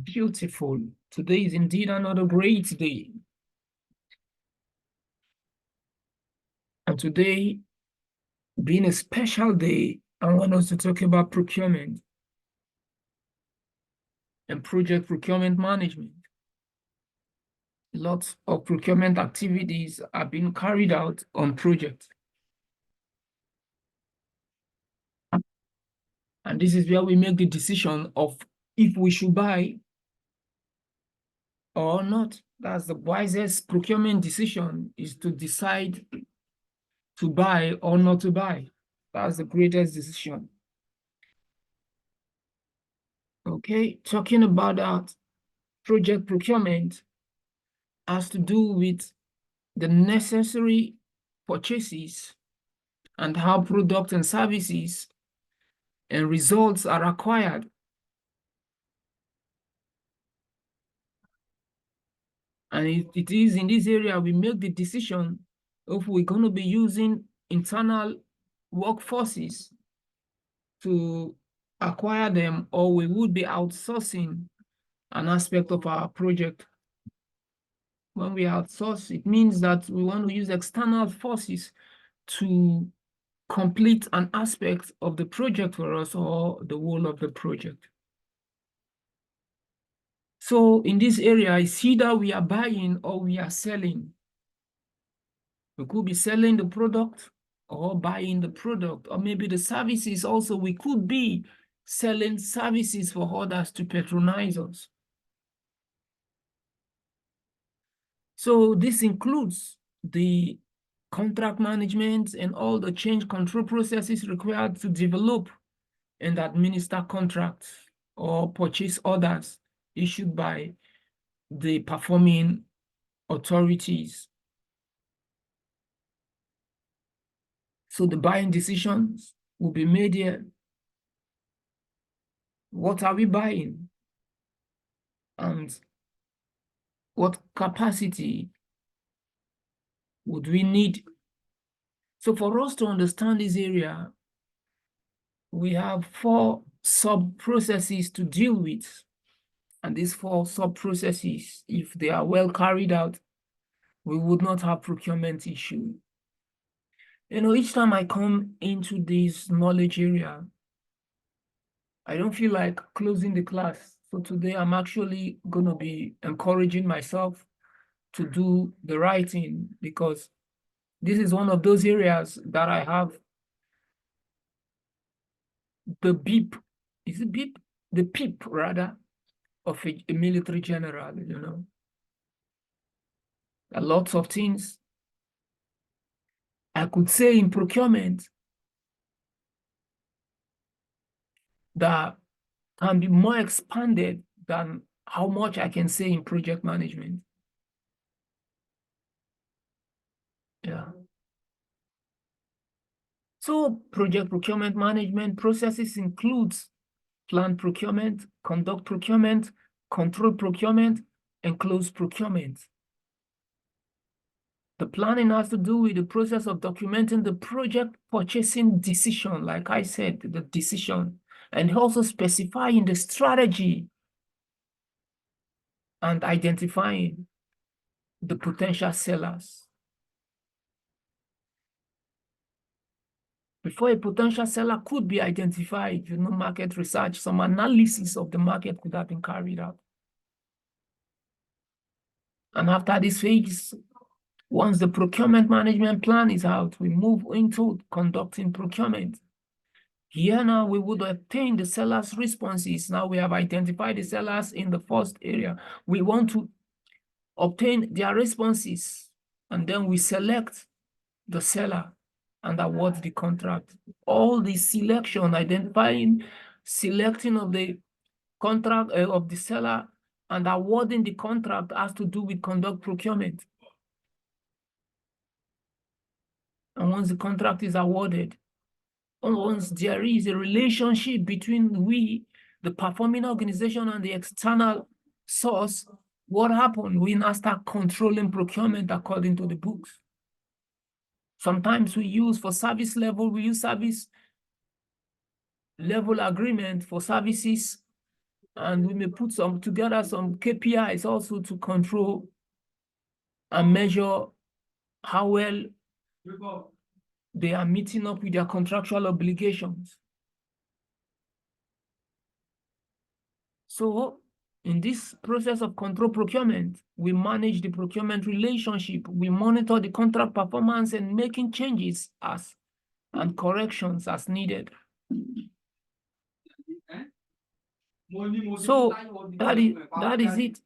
Beautiful. Today is indeed another great day. And today, being a special day, I want us to talk about procurement and project procurement management. Lots of procurement activities are being carried out on projects. And this is where we make the decision of if we should buy or not. That's the wisest procurement decision, is to decide to buy or not to buy. That's the greatest decision. Okay, talking about that, project procurement has to do with the necessary purchases and how products and services and results are acquired. And it is in this area we make the decision if we're going to be using internal workforces to acquire them, or we would be outsourcing an aspect of our project. When we outsource, it means that we want to use external forces to complete an aspect of the project for us, or the whole of the project. So in this area, it's either we are buying or we are selling. We could be selling the product or buying the product, or maybe the services also. We could be selling services for others to patronize us. So this includes the contract management and all the change control processes required to develop and administer contracts or purchase orders issued by the performing authorities. So the buying decisions will be made here. What are we buying? And what capacity would we need? So for us to understand this area, we have 4 sub-processes to deal with. And these 4 sub-processes, if they are well carried out, we would not have procurement issue. You know, each time I come into this knowledge area, I don't feel like closing the class. So today I'm actually going to be encouraging myself to do the writing, because this is one of those areas that I have the beep, is it beep? The peep, rather, of a military general, you know. There are lots of things I could say in procurement that can be more expanded than how much I can say in project management. Yeah. So project procurement management processes includes planned procurement, conduct procurement, control procurement, and close procurement. The planning has to do with the process of documenting the project purchasing decision, like I said, the decision, and also specifying the strategy and identifying the potential sellers. Before a potential seller could be identified, you know, market research, some analysis of the market could have been carried out. And after this phase, once the procurement management plan is out, we move into conducting procurement. Here now we would obtain the seller's responses. Now we have identified the sellers in the first area. We want to obtain their responses, and then we select the seller and award the contract. All the selection, identifying, selecting of the contract of the seller and awarding the contract has to do with conduct procurement. And once the contract is awarded, once there is a relationship between we, the performing organization, and the external source, what happened? We now start controlling procurement according to the books. Sometimes we use, for service level, we use service level agreement for services And we may put together some KPIs also to control and measure how well they are meeting up with their contractual obligations. So in this process of control procurement, we manage the procurement relationship, we monitor the contract performance and making changes and corrections as needed. So that is it.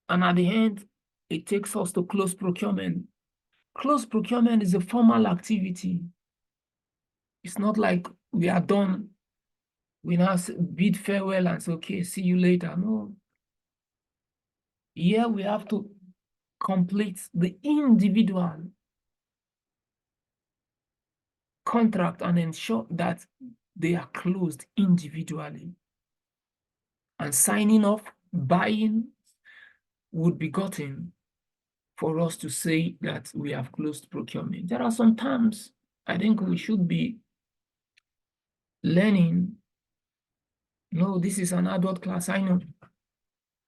And at the end, it takes us to close procurement. Close procurement is a formal activity. It's not like we are done. We now bid farewell and say, okay, see you later. No. Here we have to complete the individual contract and ensure that they are closed individually. And signing off, buying would be gotten for us to say that we have closed procurement. There are some terms I think we should be learning. No, this is an adult class, I know.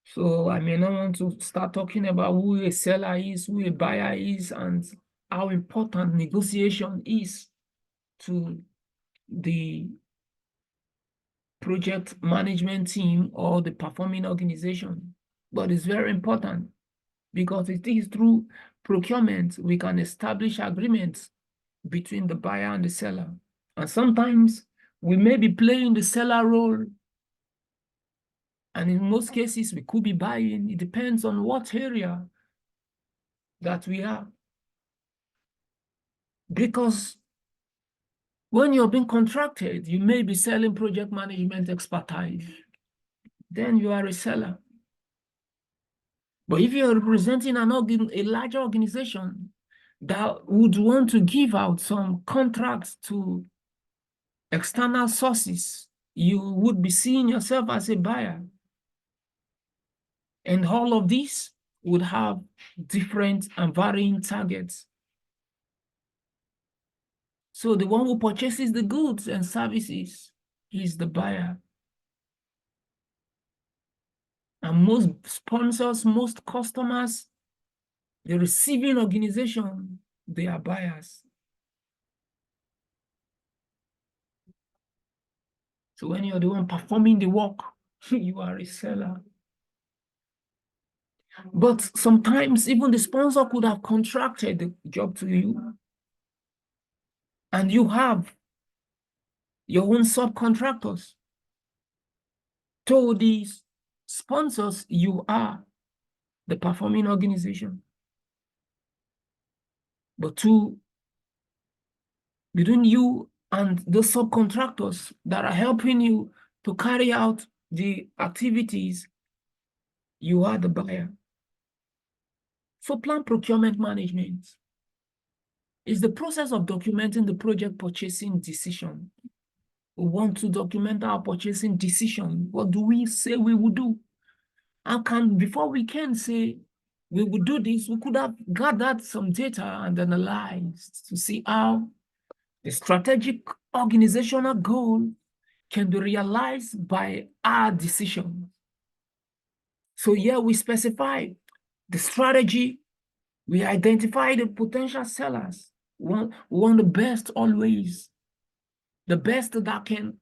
So I may not want to start talking about who a seller is, who a buyer is, and how important negotiation is to the project management team or the performing organization. But it's very important because it is through procurement we can establish agreements between the buyer and the seller. And sometimes we may be playing the seller role. And in most cases, we could be buying. It depends on what area that we are. Because when you're being contracted, you may be selling project management expertise. Then you are a seller. But if you're representing a larger organization that would want to give out some contracts to external sources, you would be seeing yourself as a buyer. And all of these would have different and varying targets. So the one who purchases the goods and services is the buyer. And most sponsors, most customers, the receiving organization, they are buyers. So when you're the one performing the work, you are a seller. But sometimes even the sponsor could have contracted the job to you. And you have your own subcontractors. To these sponsors, you are the performing organization. But between you and the subcontractors that are helping you to carry out the activities, you are the buyer. So plan procurement management is the process of documenting the project purchasing decision. We want to document our purchasing decision. What do we say we will do? Before we can say we will do this, we could have gathered some data and analyzed to see how the strategic organizational goal can be realized by our decision. So here we specify the strategy, we identify the potential sellers. We want the best always, the best that can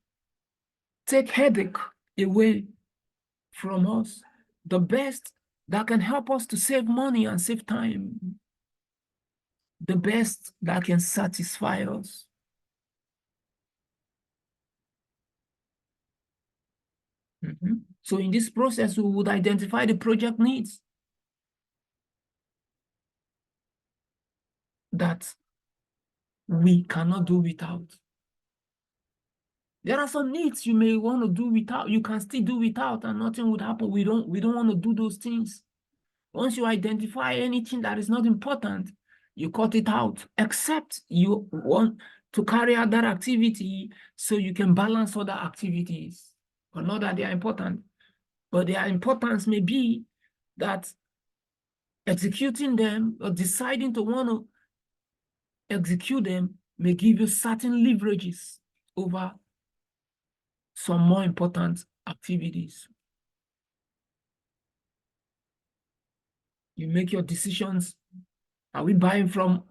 take headache away from us, the best that can help us to save money and save time, the best that can satisfy us. So in this process, we would identify the project needs that we cannot do without. There are some needs you may want to do without, you can still do without and nothing would happen. We don't want to do those things. Once you identify anything that is not important, you cut it out, except you want to carry out that activity so you can balance other activities. But not that they are important, but their importance may be that executing them or deciding to want to execute them may give you certain leverages over some more important activities. You make your decisions. Are we buying from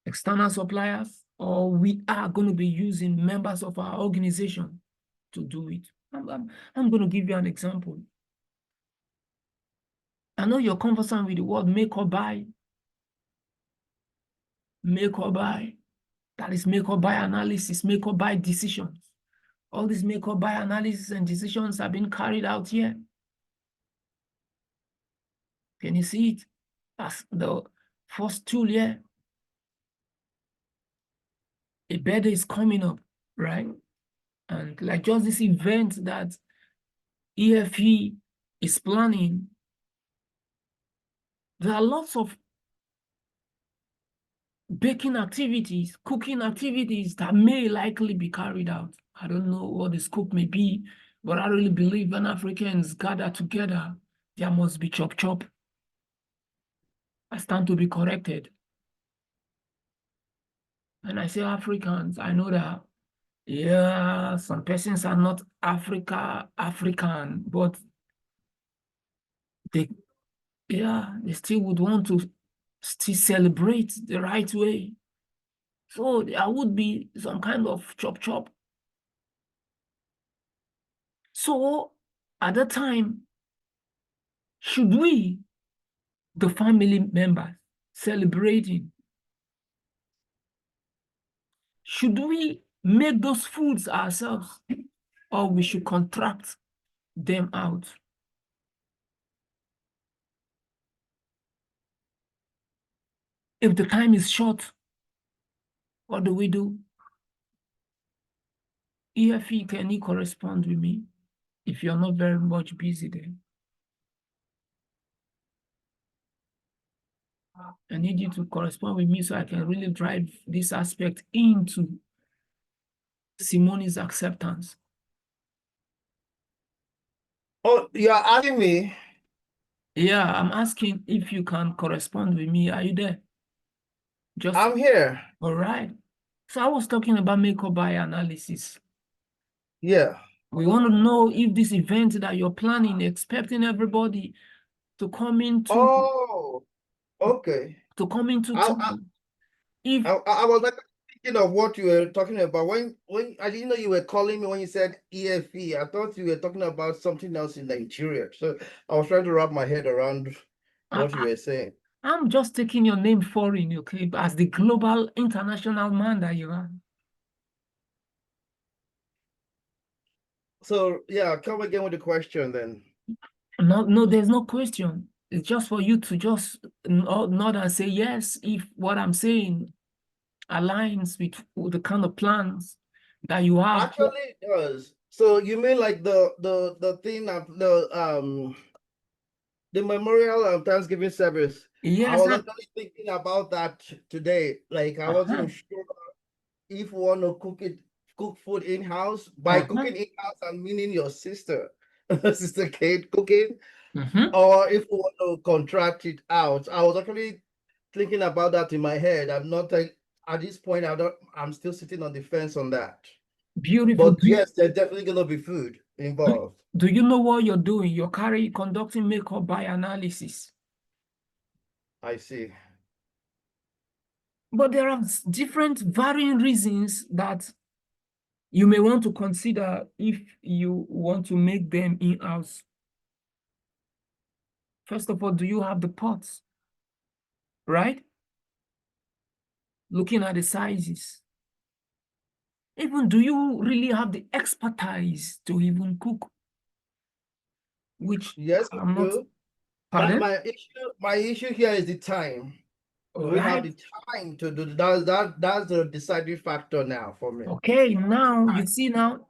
external suppliers, or we are going to be using members of our organization to do it? I'm going to give you an example. I know you're conversant with the word make or buy. Make or buy. That is make or buy analysis, make or buy decisions. All these make or buy analysis and decisions have been carried out here. Can you see it? As the first tool here. A birthday is coming up, right? And like just this event that EFE is planning, there are lots of baking activities, cooking activities that may likely be carried out. I don't know what the scope may be, but I really believe when Africans gather together, there must be chop chop. I stand to be corrected. When I say Africans, I know that, yeah, some persons are not African, but they still would want to still celebrate the right way. So there would be some kind of chop chop. So at that time, should we, the family members celebrating, should we make those foods ourselves, or we should contract them out? If the time is short, what do we do? EFE, can you correspond with me if you're not very much busy there? I need you to correspond with me so I can really drive this aspect into Simone's acceptance. Oh, you're asking me? Yeah, I'm asking if you can correspond with me. Are you there? I'm here. All right. So I was talking about make or buy analysis. Yeah. We want to know if this event that you're planning, expecting everybody to come into Oh, okay. town. If I was like thinking of what you were talking about when I didn't know you were calling me when you said EFE. I thought you were talking about something else in Nigeria. So I was trying to wrap my head around what you were saying. I'm just taking your name foreign, okay, as the global international man that you are. So yeah, come again with the question then. No, there's no question. It's just for you to just nod and say yes if what I'm saying aligns with the kind of plans that you have. Actually, it does. So you mean like the thing of the memorial Thanksgiving service? I Yes, was actually thinking about that today. Like I wasn't sure if you want to cook food in-house. By cooking in-house, I'm meaning your sister, Sister Kate cooking, or if you want to contract it out. I was actually thinking about that in my head. I'm not at this point. I'm still sitting on the fence on that. Beautiful. But yes, there's definitely gonna be food involved. Do you know what you're doing? You're conducting make or buy analysis. I see. But there are different varying reasons that you may want to consider if you want to make them in-house. First of all, do you have the pots? Right? Looking at the sizes. Even do you really have the expertise to even cook? Which yes, I'm not. do. Pardon? My issue here is the time. Do we have the time to do that's the deciding factor now for me. Okay, now you see now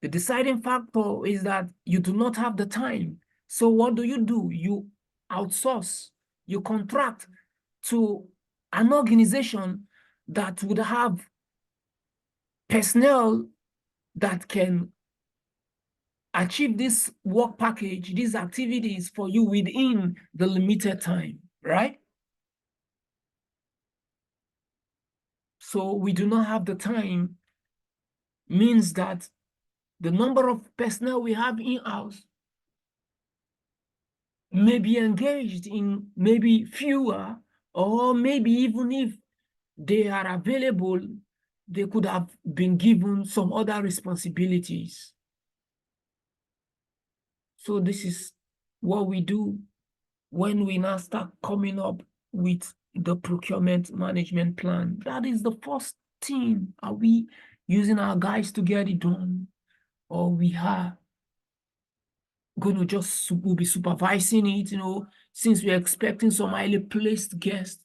the deciding factor is that you do not have the time. So what do? You outsource, you contract to an organization that would have personnel that can achieve this work package, these activities for you within the limited time, right? So we do not have the time means that the number of personnel we have in-house may be engaged in maybe fewer, or maybe even if they are available, they could have been given some other responsibilities. So this is what we do when we now start coming up with the procurement management plan. That is the first thing. Are we using our guys to get it done, or we are going to just we'll be supervising it? Since we're expecting some highly placed guests,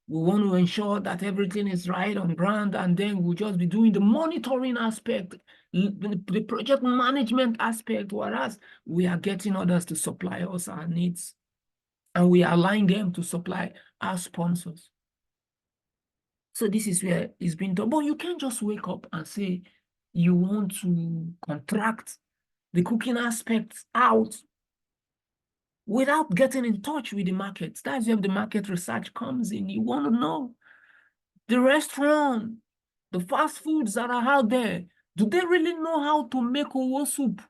we want to ensure that everything is right on ground, and then we'll just be doing the monitoring aspect, the project management aspect, whereas we are getting others to supply us our needs, and we align them to supply our sponsors. So this is where it's been done. But you can't just wake up and say you want to contract the cooking aspects out without getting in touch with the market. That's where the market research comes in. You want to know the restaurant, the fast foods that are out there, do they really know how to make owo soup?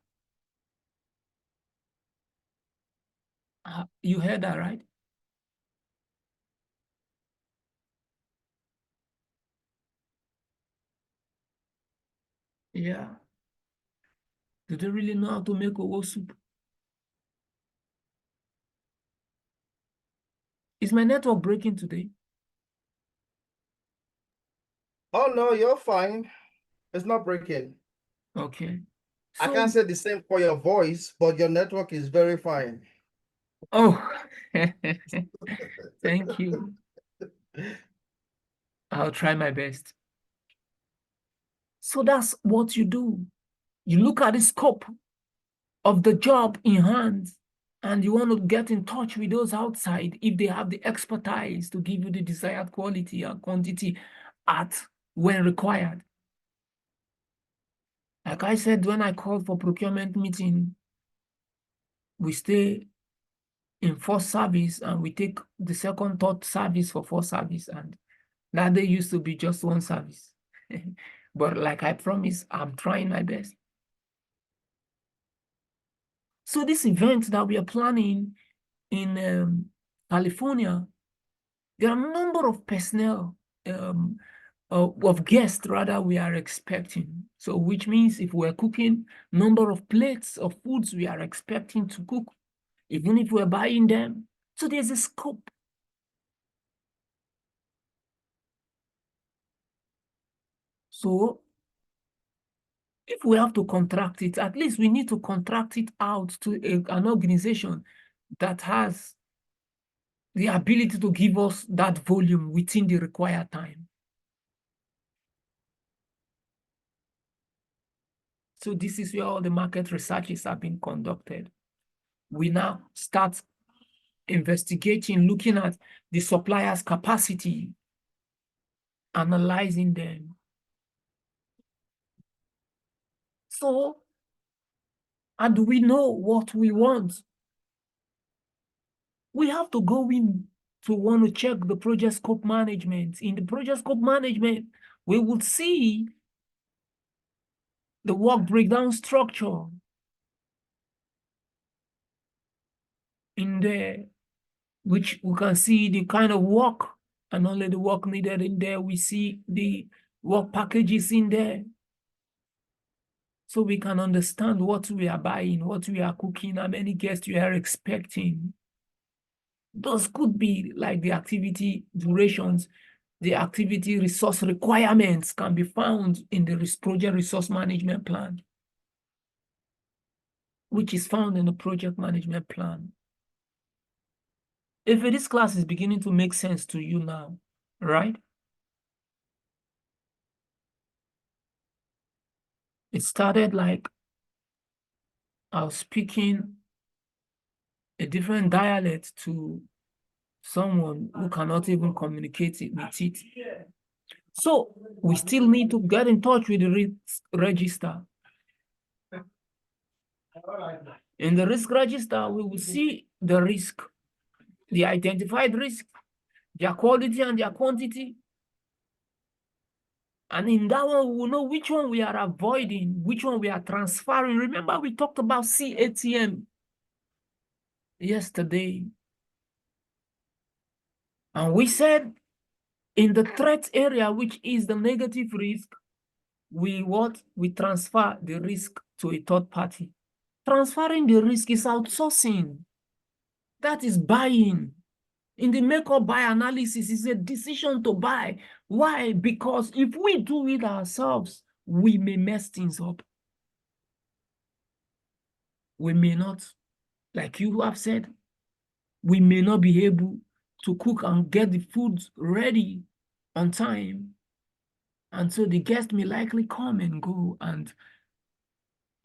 You heard that, right? Yeah. Do they really know how to make owo soup? Is my network breaking today? Oh no, you're fine. It's not breaking. Okay. I can't say the same for your voice, but your network is very fine. Oh, thank you. I'll try my best. So that's what you do. You look at the scope of the job in hand, and you want to get in touch with those outside if they have the expertise to give you the desired quality and quantity at when required. Like I said, when I called for procurement meeting, we stay in first service and we take the second, third service for first service, and that day used to be just one service. But like I promised, I'm trying my best. So this event that we are planning in California, there are a number of personnel, of guests rather, we are expecting. So which means if we're cooking, number of plates of foods we are expecting to cook, even if we're buying them. So there's a scope. So if we have to contract it, at least we need to contract it out to an organization that has the ability to give us that volume within the required time. So this is where all the market researches have been conducted. We now start investigating, looking at the supplier's capacity, analyzing them. So, how do we know what we want? We have to go in to want to check the project scope management. In the project scope management, we will see the work breakdown structure in there, which we can see the kind of work, and only the work needed in there. We see the work packages in there, so we can understand what we are buying, what we are cooking, how many guests we are expecting. Those could be like the activity durations, the activity resource requirements can be found in the project resource management plan, which is found in the project management plan. If this class is beginning to make sense to you now, right? It started like I was speaking a different dialect to someone who cannot even communicate it with it. So we still need to get in touch with the risk register. In the risk register, we will see the risk, the identified risk, their quality and their quantity. And in that one, we will know which one we are avoiding, which one we are transferring. Remember, we talked about CATM yesterday. And we said in the threat area, which is the negative risk, we transfer the risk to a third party. Transferring the risk is outsourcing. That is buying. In the make or buy analysis, it's a decision to buy. Why? Because if we do it ourselves, we may mess things up. We may not, like you have said, we may not be able to cook and get the food ready on time. And so the guest may likely come and go, and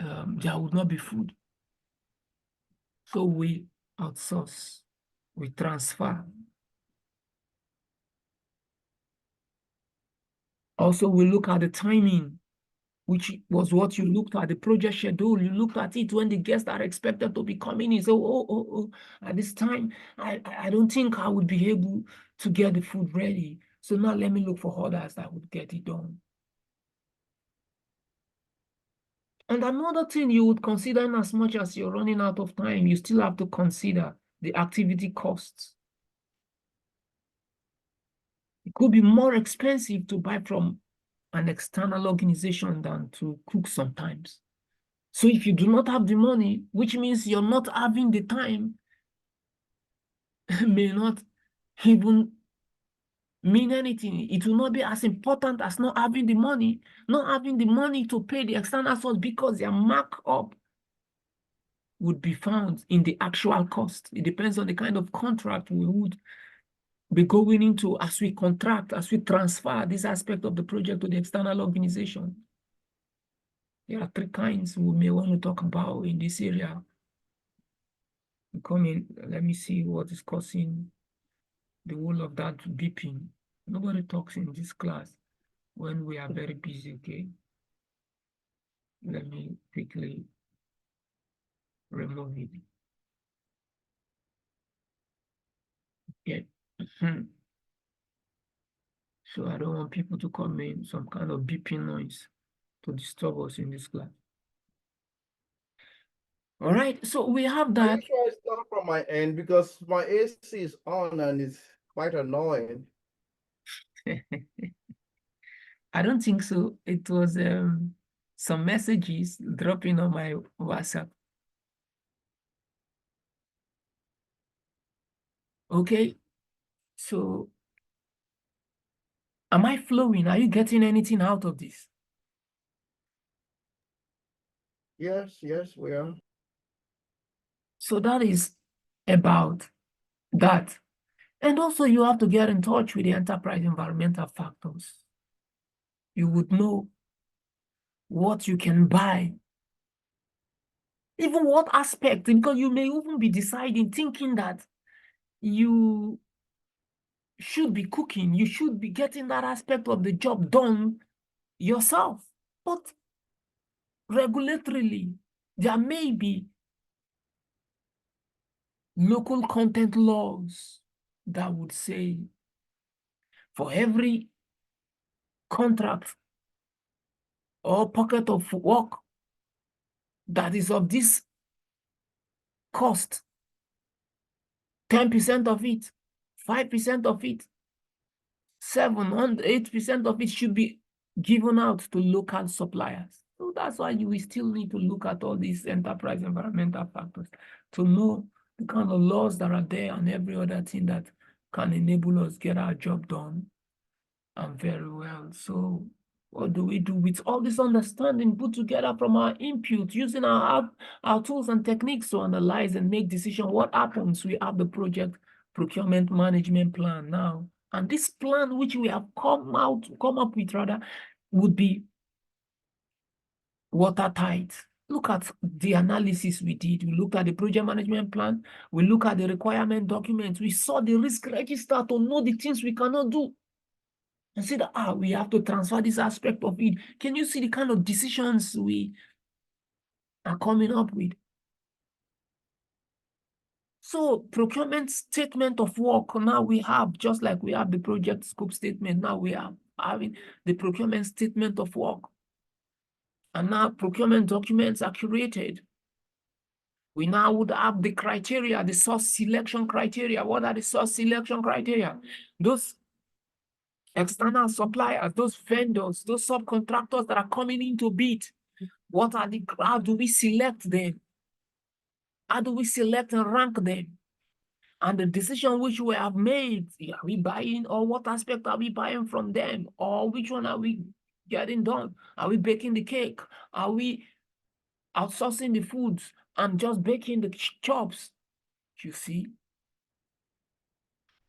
there would not be food. So we outsource, we transfer. Also, we look at the timing, which was what you looked at, the project schedule. You looked at it when the guests are expected to be coming in. So, at this time, I don't think I would be able to get the food ready. So now let me look for others that would get it done. And another thing you would consider, in as much as you're running out of time, you still have to consider the activity costs. It could be more expensive to buy from an external organization than to cook sometimes. So if you do not have the money, which means you're not having the time, may not even mean anything. It will not be as important as not having the money to pay the external source, because their markup would be found in the actual cost. It depends on the kind of contract we would be going into as we contract, as we transfer this aspect of the project to the external organization. There are three kinds we may want to talk about in this area. Let me see what is causing the whole of that beeping. Nobody talks in this class when we are very busy, okay? Let me quickly remove it. Yeah. So I don't want people to come in some kind of beeping noise to disturb us in this class. All right, so we have that. Are you sure it's not from my end? Because my AC is on and it's quite annoying. I don't think so. It was some messages dropping on my WhatsApp. Okay, so am I flowing? Are you getting anything out of this? Yes, we are. So that is about that. And also you have to get in touch with the enterprise environmental factors. You would know what you can buy, even what aspect, because you may even be deciding, thinking that you should be cooking, you should be getting that aspect of the job done yourself. But regulatorily, there may be local content laws that would say for every contract or pocket of work that is of this cost, 10% of it, 5% of it, 8% of it should be given out to local suppliers. So that's why we still need to look at all these enterprise environmental factors to know the kind of laws that are there and every other thing that can enable us get our job done and very well. So what do we do with all this understanding put together from our input, using our tools and techniques to analyze and make decisions? What happens? We have the project procurement management plan now. And this plan, which we have come up with rather, would be watertight. Look at the analysis we did. We looked at the project management plan. We look at the requirement documents. We saw the risk register to know the things we cannot do. And see that, we have to transfer this aspect of it. Can you see the kind of decisions we are coming up with? So procurement statement of work, now we have, just like we have the project scope statement, now we are having the procurement statement of work. And now procurement documents are curated. We now would have the criteria, the source selection criteria. What are the source selection criteria? Those external suppliers, those vendors, those subcontractors that are coming into bid. How do we select them? How do we select and rank them? And the decision which we have made, are we buying, or what aspect are we buying from them? Or which one are we getting done? Are we baking the cake? Are we outsourcing the foods and just baking the chops? You see?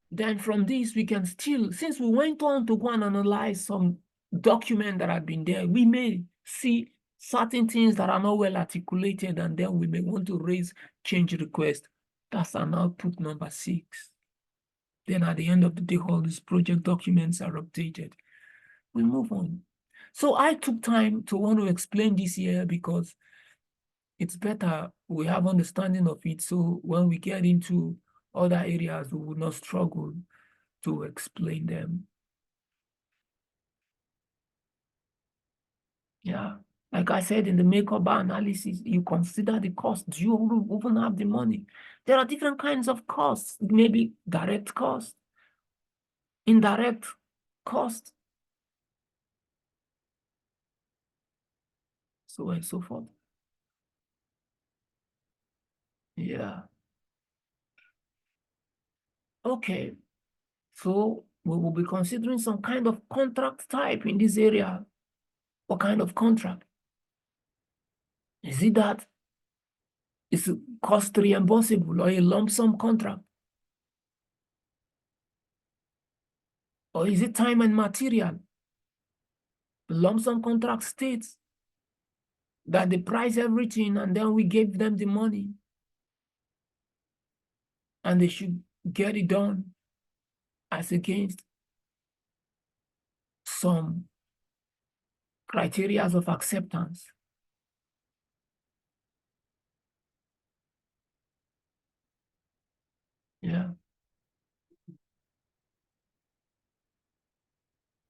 Then from this, we can still, since we went on to go and analyze some document that had been there, we may see certain things that are not well articulated, and then we may want to raise change request. That's an output number 6. Then at the end of the day, all these project documents are updated. We move on. So I took time to want to explain this here because it's better we have understanding of it. So when we get into other areas, we will not struggle to explain them. Yeah. Like I said, in the make-up analysis, you consider the cost. Do you even have the money? There are different kinds of costs, maybe direct cost, indirect cost, so on and so forth. Yeah. Okay. So we will be considering some kind of contract type in this area. What kind of contract? Is it that it's cost reimbursable or a lump sum contract? Or is it time and material? The lump sum contract states that they price everything and then we give them the money and they should get it done as against some criteria of acceptance. Yeah.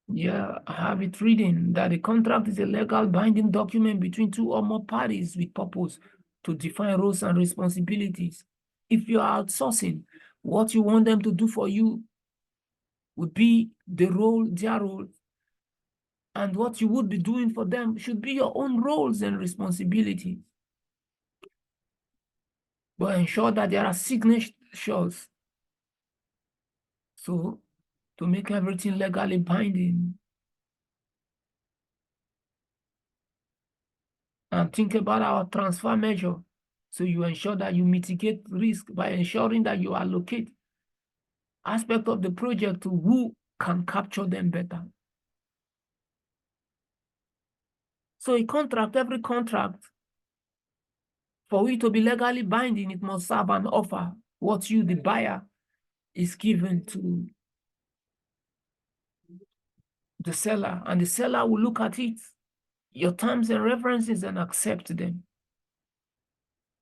Yeah, I have it reading that a contract is a legal binding document between 2 or more parties with purpose to define roles and responsibilities. If you are outsourcing, what you want them to do for you would be their role, and what you would be doing for them should be your own roles and responsibilities. But ensure that there are signatures. So, to make everything legally binding. And think about our transfer measure. So you ensure that you mitigate risk by ensuring that you allocate aspect of the project to who can capture them better. So every contract, for it to be legally binding, it must serve an offer. What you, the buyer, is given to the seller, and the seller will look at it, your terms and references, and accept them.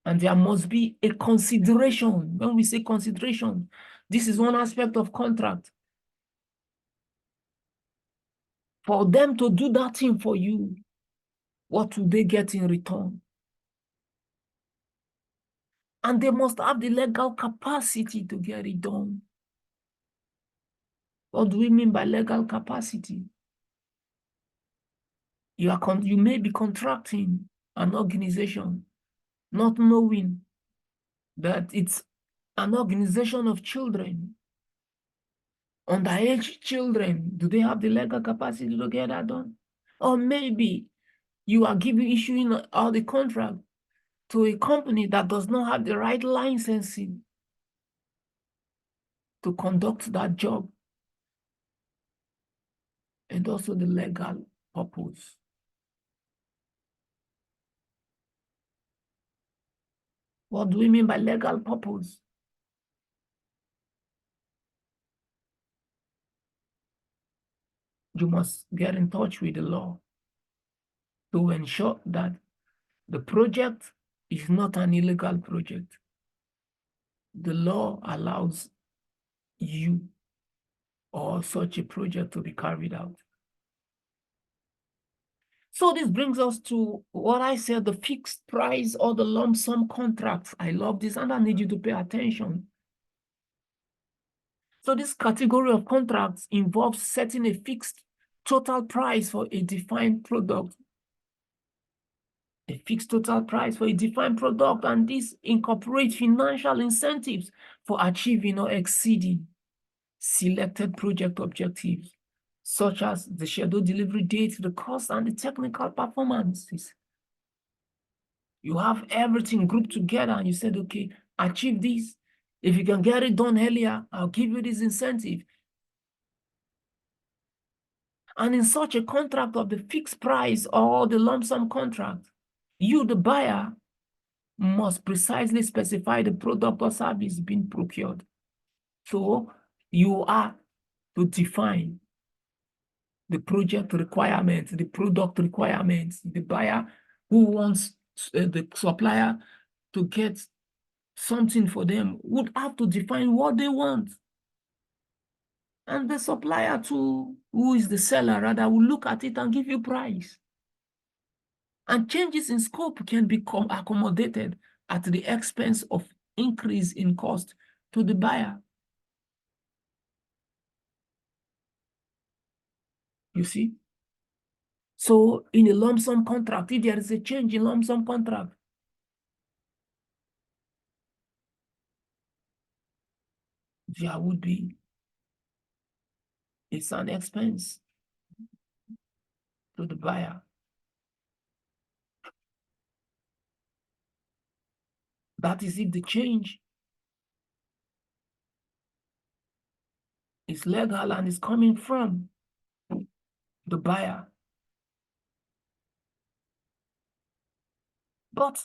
And there must be a consideration. When we say consideration, this is one aspect of contract. For them to do that thing for you, what will they get in return? And they must have the legal capacity to get it done. What do we mean by legal capacity? You may be contracting an organization, not knowing that it's an organization of children, underage children. Do they have the legal capacity to get that done? Or maybe you are issuing all the contract to a company that does not have the right licensing to conduct that job, and also the legal purpose. What do we mean by legal purpose? You must get in touch with the law to ensure that the project is not an illegal project. the law allows you or such a project to be carried out. So this brings us to what I said, the fixed price or the lump sum contracts. I love this, and I need you to pay attention. So this category of contracts involves setting a fixed total price for a defined product. A fixed total price for a defined product, and this incorporates financial incentives for achieving or exceeding selected project objectives, such as the scheduled delivery date, the cost, and the technical performances. You have everything grouped together and you said, okay, achieve this. If you can get it done earlier, I'll give you this incentive. And in such a contract of the fixed price or the lump sum contract, you, the buyer, must precisely specify the product or service being procured. So you are to define the project requirements, the product requirements, the buyer who wants the supplier to get something for them would have to define what they want. And the supplier too, who is the seller rather, will look at it and give you price. And changes in scope can become accommodated at the expense of increase in cost to the buyer. You see? So in a lump sum contract, if there is a change in lump sum contract, there would be, it's an expense to the buyer. That is if the change is legal and is coming from the buyer. But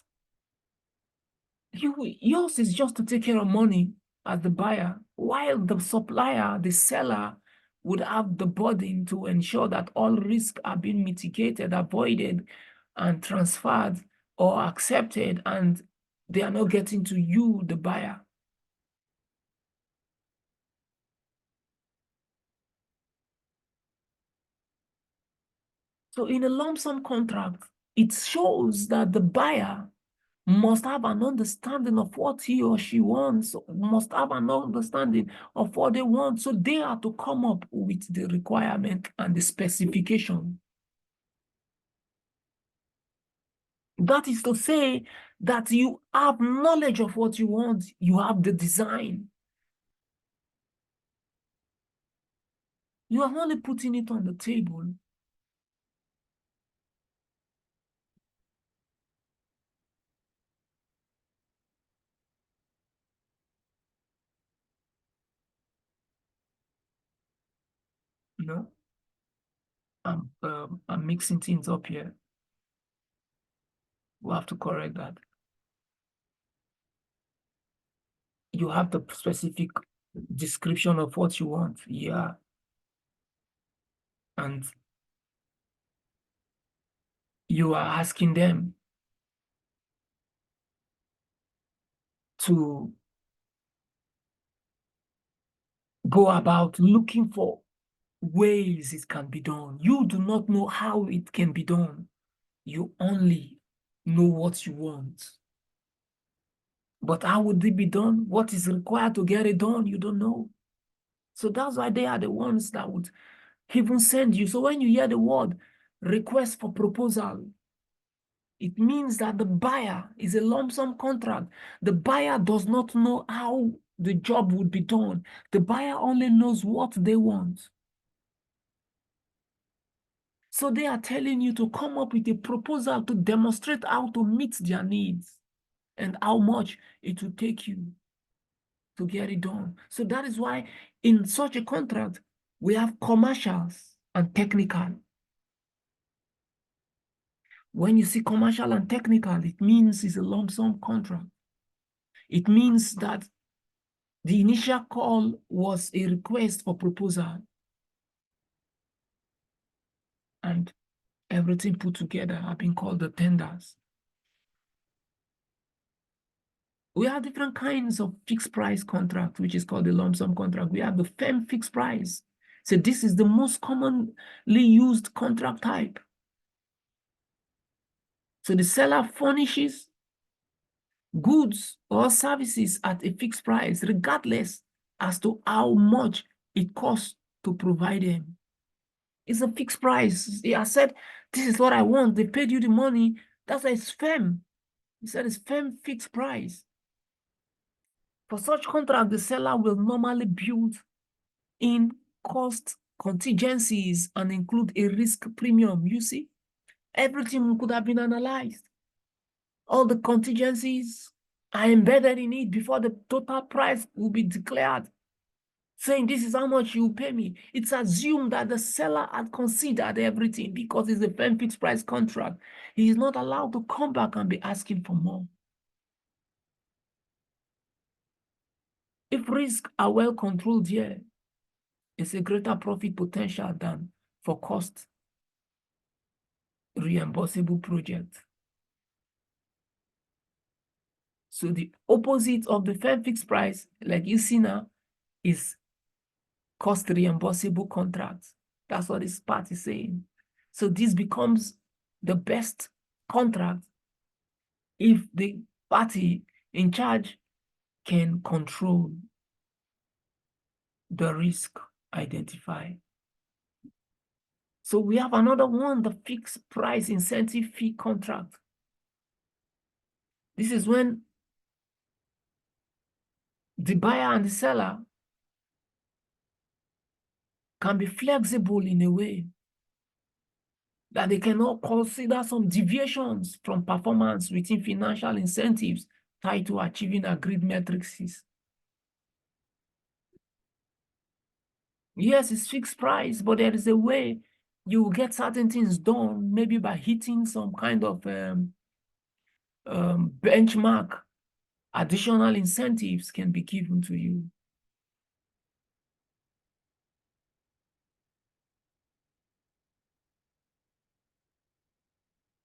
yours is just to take care of money as the buyer, while the supplier, the seller, would have the burden to ensure that all risks are being mitigated, avoided, and transferred or accepted, and they are not getting to you, the buyer. So in a lump sum contract, it shows that the buyer must have an understanding of what he or she wants, must have an understanding of what they want. So they are to come up with the requirement and the specification. That is to say that you have knowledge of what you want, you have the design. You are only putting it on the table. No, I'm mixing things up here. We'll have to correct that. You have the specific description of what you want, yeah. And you are asking them to go about looking for ways it can be done. You do not know how it can be done. You only know what you want. But how would it be done? What is required to get it done? You don't know. So that's why they are the ones that would even send you. So when you hear the word request for proposal, it means that the buyer is a lump sum contract. The buyer does not know how the job would be done. The buyer only knows what they want. So they are telling you to come up with a proposal to demonstrate how to meet their needs and how much it will take you to get it done. So that is why in such a contract, we have commercials and technical. When you see commercial and technical, it means it's a lump sum contract. It means that the initial call was a request for proposal, and everything put together have been called the tenders. We have different kinds of fixed price contract, which is called the lump sum contract. We have the firm fixed price. So this is the most commonly used contract type. So the seller furnishes goods or services at a fixed price, regardless as to how much it costs to provide them. It's a fixed price. He has said, this is what I want. They paid you the money. That's why it's firm. He said it's firm fixed price. For such contract, the seller will normally build in cost contingencies and include a risk premium. You see, everything could have been analyzed. All the contingencies are embedded in it before the total price will be declared, saying this is how much you pay me. It's assumed that the seller had considered everything because it's a firm fixed price contract. He is not allowed to come back and be asking for more. If risks are well controlled here, it's a greater profit potential than for cost reimbursable project. So the opposite of the firm fixed price, like you see now, is cost reimbursable contracts. That's what this part is saying. So this becomes the best contract if the party in charge can control the risk identified. So we have another one, the fixed price incentive fee contract. This is when the buyer and the seller can be flexible in a way that they cannot consider some deviations from performance within financial incentives tied to achieving agreed metrics. Yes, it's fixed price, but there is a way you will get certain things done, maybe by hitting some kind of benchmark. Additional incentives can be given to you.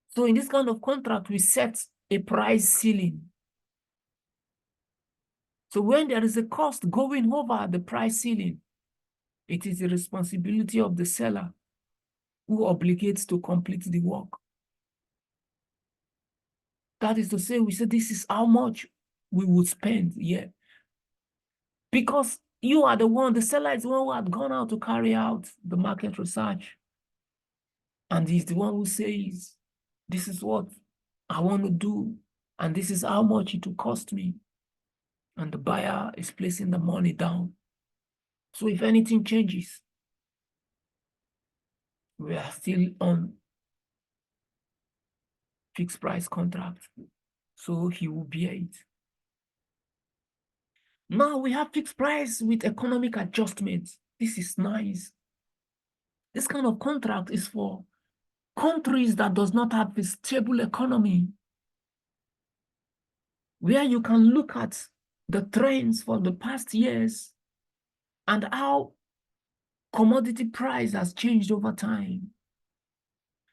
So in this kind of contract, we set a price ceiling. So when there is a cost going over the price ceiling, it is the responsibility of the seller who obligates to complete the work. That is to say, we say this is how much we would spend, yeah. Because you are the one, the seller is the one who had gone out to carry out the market research. And he's the one who says, this is what I want to do, and this is how much it will cost me. And the buyer is placing the money down. So if anything changes, we are still on fixed price contract. So he will bear it. Now we have fixed price with economic adjustments. This is nice. This kind of contract is for countries that does not have a stable economy, where you can look at the trends for the past years and how commodity price has changed over time,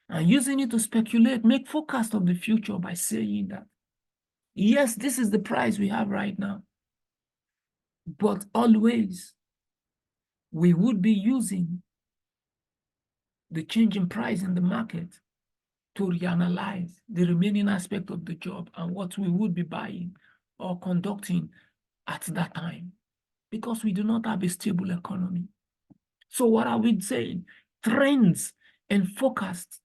and using it to speculate, make forecast of the future by saying that, yes, this is the price we have right now, but always we would be using the change in price in the market to reanalyze the remaining aspect of the job and what we would be buying or conducting at that time, because we do not have a stable economy. So what are we saying? Trends and forecasts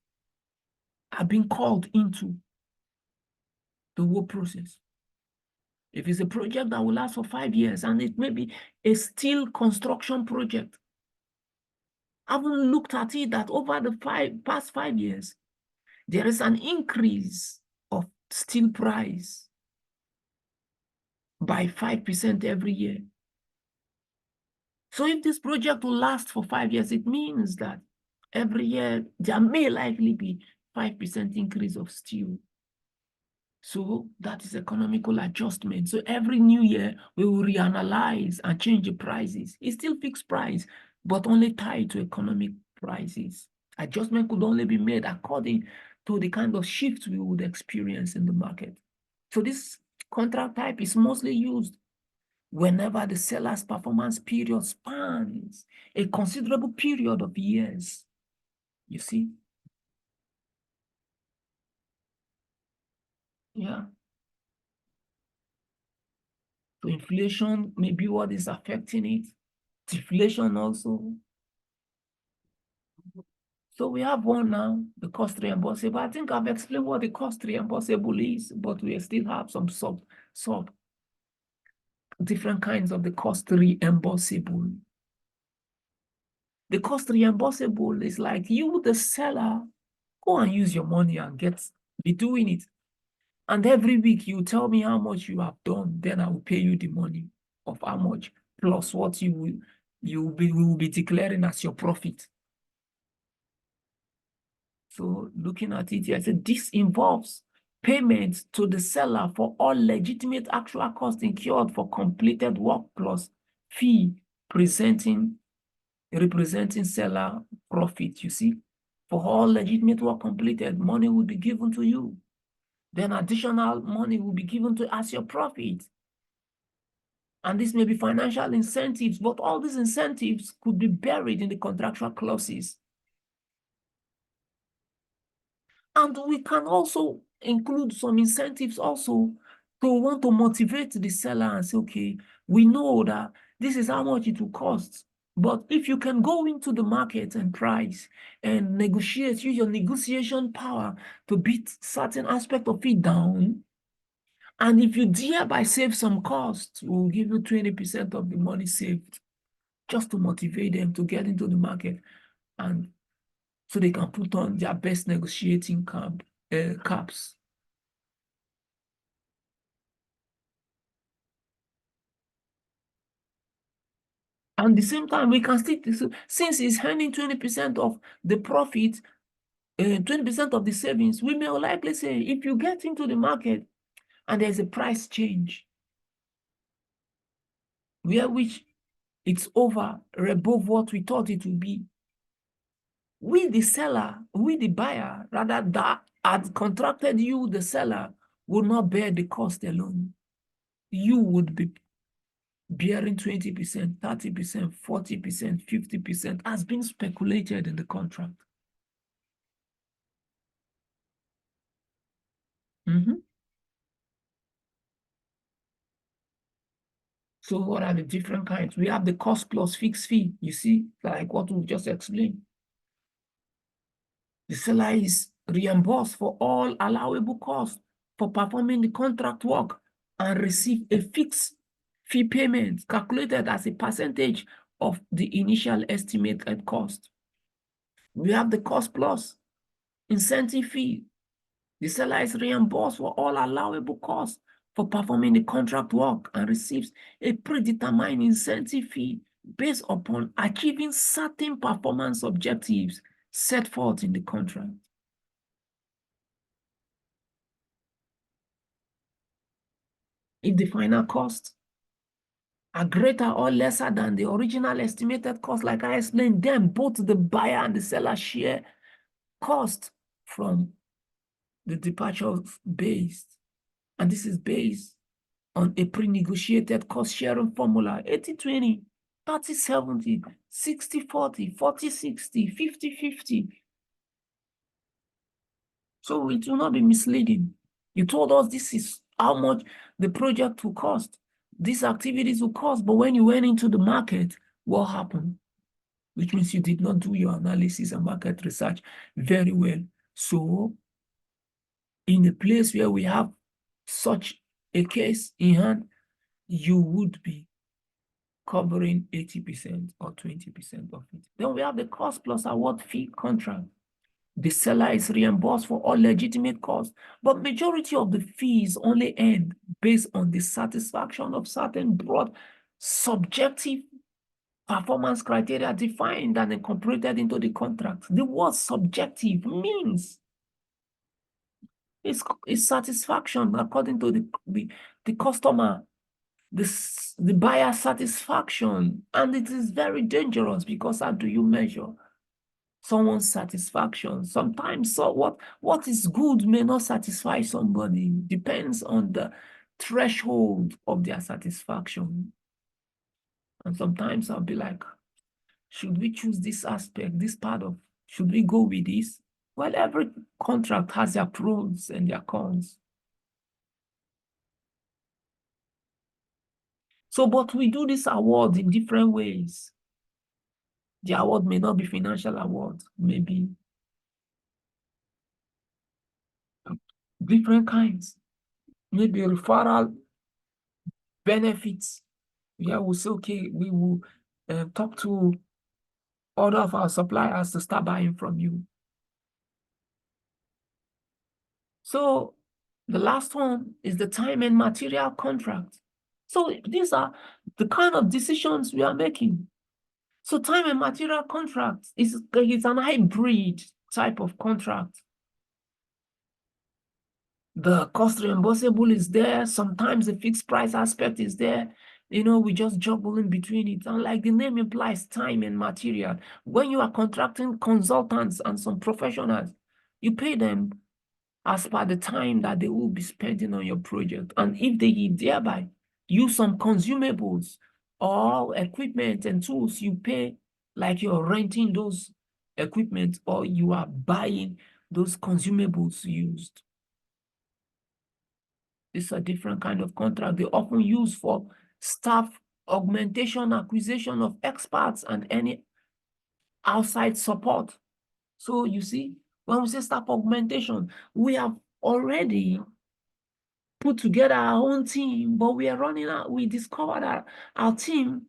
are being called into the whole process. If it's a project that will last for 5 years and it may be a steel construction project, I haven't looked at it that over the past 5 years, there is an increase of steel price by 5% every year. So if this project will last for 5 years, it means that every year there may likely be 5% increase of steel. So that is economical adjustment. So every new year, we will reanalyze and change the prices. It's still fixed price, but only tied to economic prices. Adjustment could only be made according to the kind of shift we would experience in the market. So this contract type is mostly used whenever the seller's performance period spans a considerable period of years. You see? Yeah. So inflation may be what is affecting it. Deflation also. So we have one now, the cost reimbursable. I think I've explained what the cost reimbursable is, but we still have some sub different kinds of the cost reimbursable. The cost reimbursable is like you, the seller, go and use your money and be doing it. And every week you tell me how much you have done, then I will pay you the money of how much, plus what we will be declaring as your profit. So looking at it here, I said this involves payment to the seller for all legitimate actual costs incurred for completed work plus fee representing seller profit, you see. For all legitimate work completed, money will be given to you. Then additional money will be given to as your profit. And this may be financial incentives, but all these incentives could be buried in the contractual clauses. And we can also include some incentives also to want to motivate the seller and say, okay, we know that this is how much it will cost. But if you can go into the market and price and negotiate, use your negotiation power to beat certain aspect of it down, and if you thereby save some costs, we'll give you 20% of the money saved just to motivate them to get into the market and so they can put on their best negotiating caps. And at the same time, we can still, since he's earning 20% of the profit, 20% of the savings, we may likely say, if you get into the market and there's a price change, where which it's over or above what we thought it would be, we, the seller, we, the buyer, rather that had contracted you, the seller, will not bear the cost alone. You would be bearing 20%, 30%, 40%, 50% has been speculated in the contract. So what are the different kinds? We have the cost plus fixed fee, you see, like what we just explained. The seller is reimbursed for all allowable costs for performing the contract work and receive a fixed fee payment calculated as a percentage of the initial estimated cost. We have the cost plus incentive fee. The seller is reimbursed for all allowable costs for performing the contract work and receives a predetermined incentive fee based upon achieving certain performance objectives set forth in the contract. If the final costs are greater or lesser than the original estimated cost, like I explained, then both the buyer and the seller share cost from the departure based. And this is based on a pre-negotiated cost-sharing formula, 80-20, 30-70, 60-40, 40-60, 50-50. So it will not be misleading. You told us this is how much the project will cost. These activities will cost, but when you went into the market, what happened? Which means you did not do your analysis and market research very well. So in a place where we have such a case in hand, you would be covering 80% or 20% of it. Then we have the cost plus award fee contract. The seller is reimbursed for all legitimate costs, but majority of the fees only earned based on the satisfaction of certain broad subjective performance criteria defined and incorporated into the contract. The word subjective means it's satisfaction according to the customer, the buyer satisfaction. And it is very dangerous because how do you measure someone's satisfaction? Sometimes what is good may not satisfy somebody. Depends on threshold of their satisfaction. And sometimes I'll be like, should we choose this aspect, this part of, should we go with this? Well, every contract has their pros and their cons. So, but we do this award in different ways. The award may not be financial award, maybe different kinds, maybe referral benefits. Yeah, we'll say, okay, we will talk to all of our suppliers to start buying from you. So the last one is the time and material contract. So these are the kind of decisions we are making. So time and material contract is an hybrid type of contract. The cost reimbursable is there. Sometimes the fixed price aspect is there. You know, we just juggle in between it. And like the name implies, time and material. When you are contracting consultants and some professionals, you pay them as per the time that they will be spending on your project. And if they thereby use some consumables or equipment and tools, you pay like you're renting those equipment or you are buying those consumables used. It's a different kind of contract. They often use for staff augmentation, acquisition of experts, and any outside support. So you see, when we say staff augmentation, we have already put together our own team, but we are running out. We discovered that our team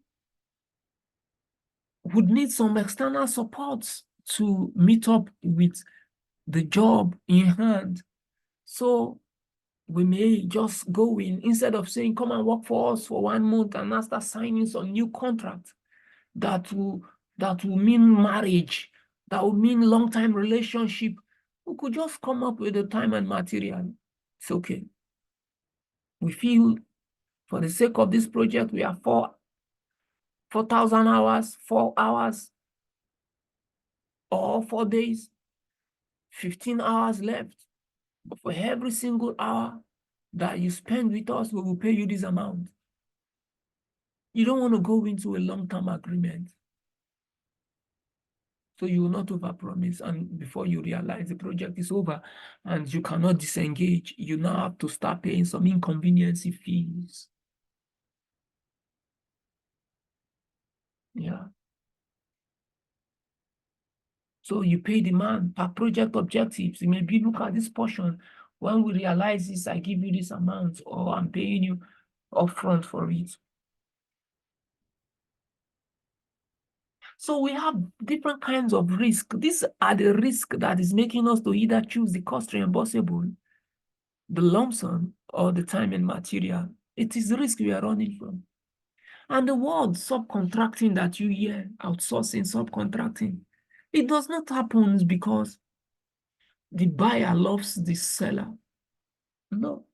would need some external support to meet up with the job in hand. So we may just go in, instead of saying, come and work for us for 1 month and after signing some new contract that will mean marriage, that will mean long-time relationship. We could just come up with the time and material. It's okay. We feel for the sake of this project, we have 4,000 hours, 4 hours, or 4 days, 15 hours left. But for every single hour that you spend with us, we will pay you this amount. You don't want to go into a long-term agreement. So you will not overpromise, and before you realize the project is over and you cannot disengage, you now have to start paying some inconvenience fees. Yeah. So you pay the man per project objectives. You maybe look at this portion. When we realize this, I give you this amount, or I'm paying you upfront for it. So we have different kinds of risk. These are the risk that is making us to either choose the cost reimbursable, the lump sum, or the time and material. It is the risk we are running from. And the word subcontracting that you hear, outsourcing, subcontracting, it does not happen because the buyer loves the seller. No.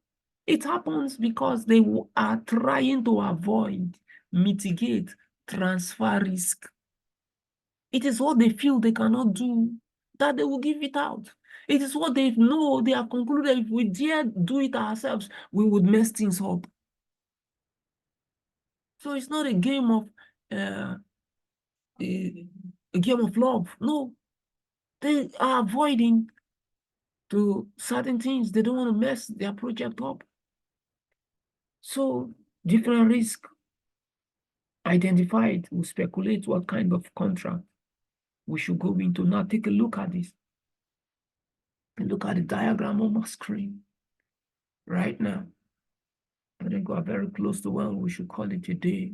It happens because they are trying to avoid, mitigate, transfer risk. It is what they feel they cannot do that they will give it out. It is what they know, they have concluded, if we dare do it ourselves, we would mess things up. So it's not a game of a game of love. No, they are avoiding to certain things. They don't want to mess their project up. So different risk identified, we speculate what kind of contract we should go into. Now take a look at this. Look at the diagram on my screen right now. I think we are very close to when we should call it a day.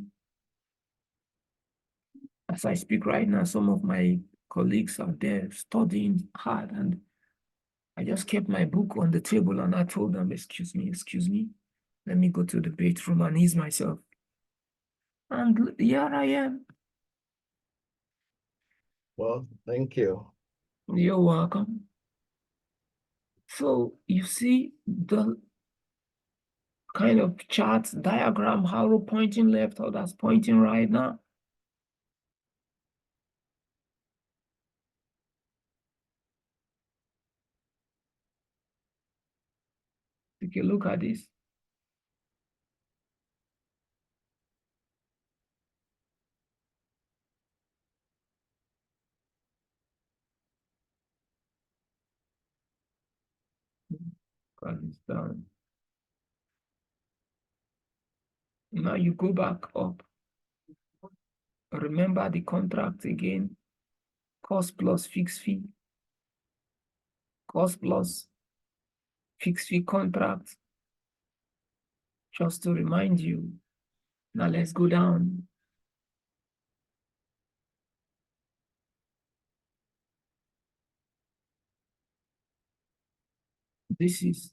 As I speak right now, some of my colleagues are there studying hard, and I just kept my book on the table and I told them, excuse me, let me go to the bedroom and ease myself. And here I am. Well, thank you. You're welcome. So you see the kind of chart, diagram, arrow pointing left, or that's pointing right now. Take a look at this. That is done. Now you go back up. Remember the contract again. Cost plus fixed fee. Cost plus fixed fee contract. Just to remind you. Now let's go down. This is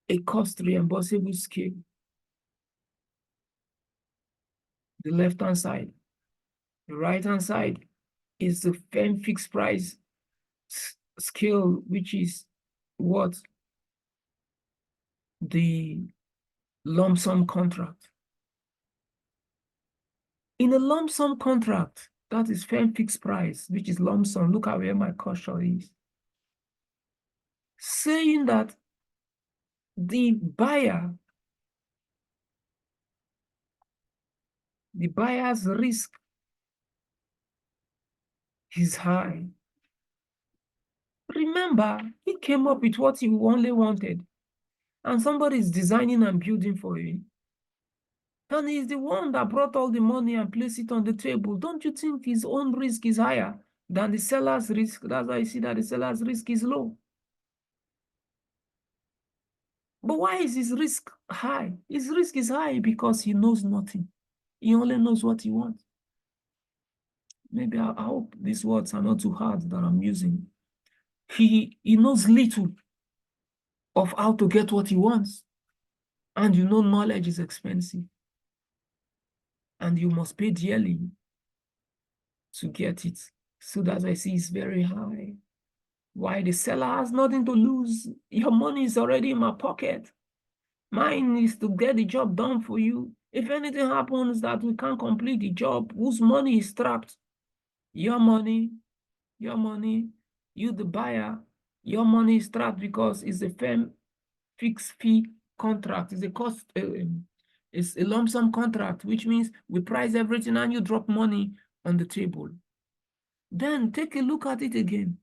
a cost reimbursable scale. The left-hand side. The right-hand side is the firm fixed price scale, which is what? The lump sum contract. In a lump sum contract, that is firm fixed price, which is lump sum. Look at where my cursor is. Saying that the buyer's risk is high. Remember, he came up with what he only wanted, and somebody is designing and building for him. And he's the one that brought all the money and placed it on the table. Don't you think his own risk is higher than the seller's risk? That's why I see that the seller's risk is low. But why is his risk high? His risk is high because he knows nothing. He only knows what he wants. Maybe I hope these words are not too hard that I'm using. He knows little of how to get what he wants. And you know knowledge is expensive. And you must pay dearly to get it. So that I see is very high. Why? The seller has nothing to lose. Your money is already in my pocket. Mine is to get the job done for you. If anything happens that we can't complete the job, whose money is trapped? Your money, you the buyer, your money is trapped because it's a firm fixed fee contract. It's a cost, it's a lump sum contract, which means we price everything and you drop money on the table. Then take a look at it again.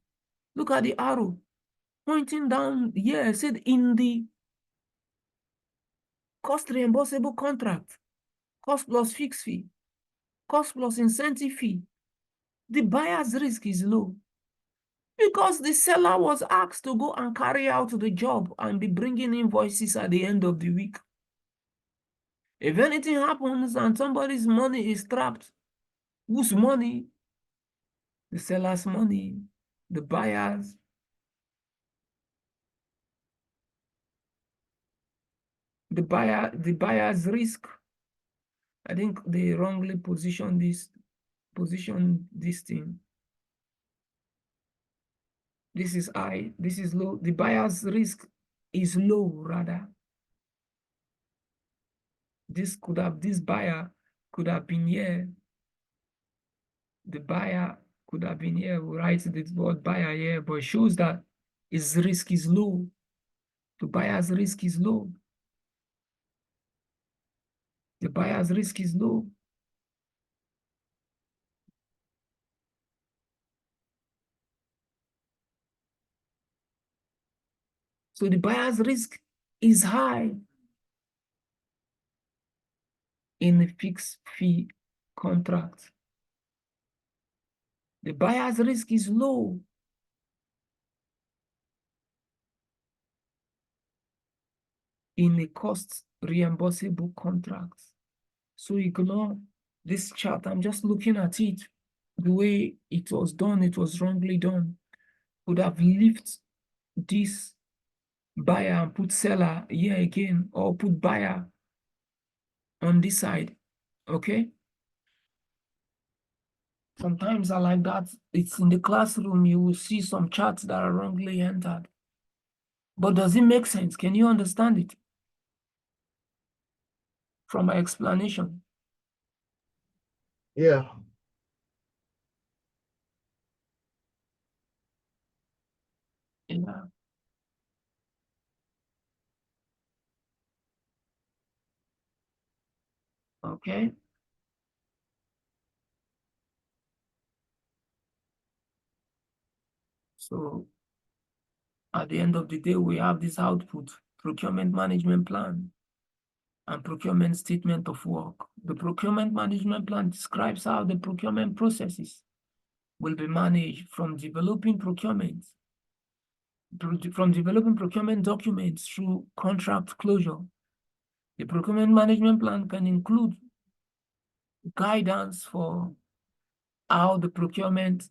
Look at the arrow pointing down here. I said in the cost reimbursable contract, cost plus fixed fee, cost plus incentive fee, the buyer's risk is low because the seller was asked to go and carry out the job and be bringing invoices at the end of the week. If anything happens and somebody's money is trapped, whose money? The seller's money, the buyer's. The buyer's risk. I think they wrongly position this thing. This is high, this is low. The buyer's risk is low rather. This buyer could have been here. The buyer could have been here. We write the word buyer here, but it shows that his risk is low. The buyer's risk is low. The buyer's risk is low. So the buyer's risk is high in a fixed fee contract. The buyer's risk is low in a cost reimbursable contract. So ignore this chart. I'm just looking at it. The way it was done, it was wrongly done. Could have lifted this buyer and put seller here again, or put buyer on this side. Okay? Sometimes I like that. It's in the classroom, you will see some charts that are wrongly entered. But does it make sense? Can you understand it from my explanation? Yeah. Yeah. Okay. So At the end of the day, we have this output, procurement management plan and procurement statement of work. The procurement management plan describes how the procurement processes will be managed from developing procurement documents through contract closure. The procurement management plan can include guidance for how the procurement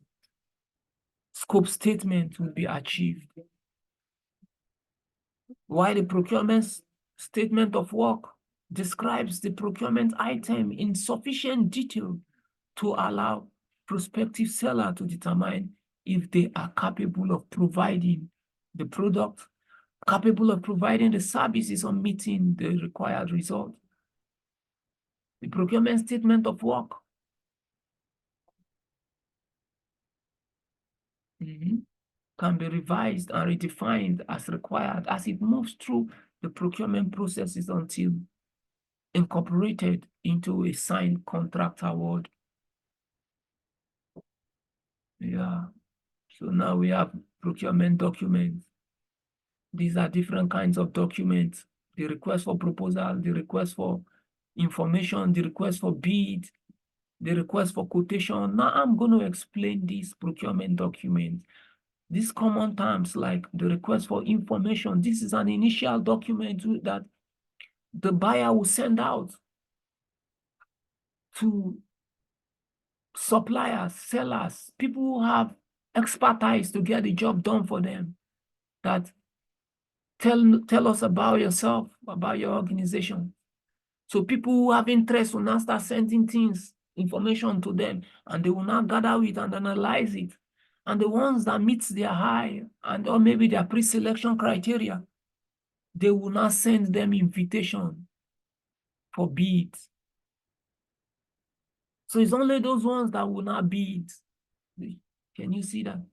scope statement will be achieved. While the procurement statement of work describes the procurement item in sufficient detail to allow prospective seller to determine if they are capable of providing the product, capable of providing the services or meeting the required result. The procurement statement of work can be revised and redefined as required as it moves through the procurement processes until incorporated into a signed contract award. Yeah, so now we have procurement documents. These are different kinds of documents: the request for proposal, the request for information, the request for bid, the request for quotation. Now I'm going to explain these procurement documents. These common terms like the request for information, this is an initial document that the buyer will send out to suppliers, sellers, people who have expertise to get the job done for them, that tell us about yourself, about your organization. So people who have interest will now start sending things, information to them, and they will now gather it and analyze it. And the ones that meet their high and or maybe their pre-selection criteria, they will now send them invitation for bids. So it's only those ones that will not bid. Can you see that?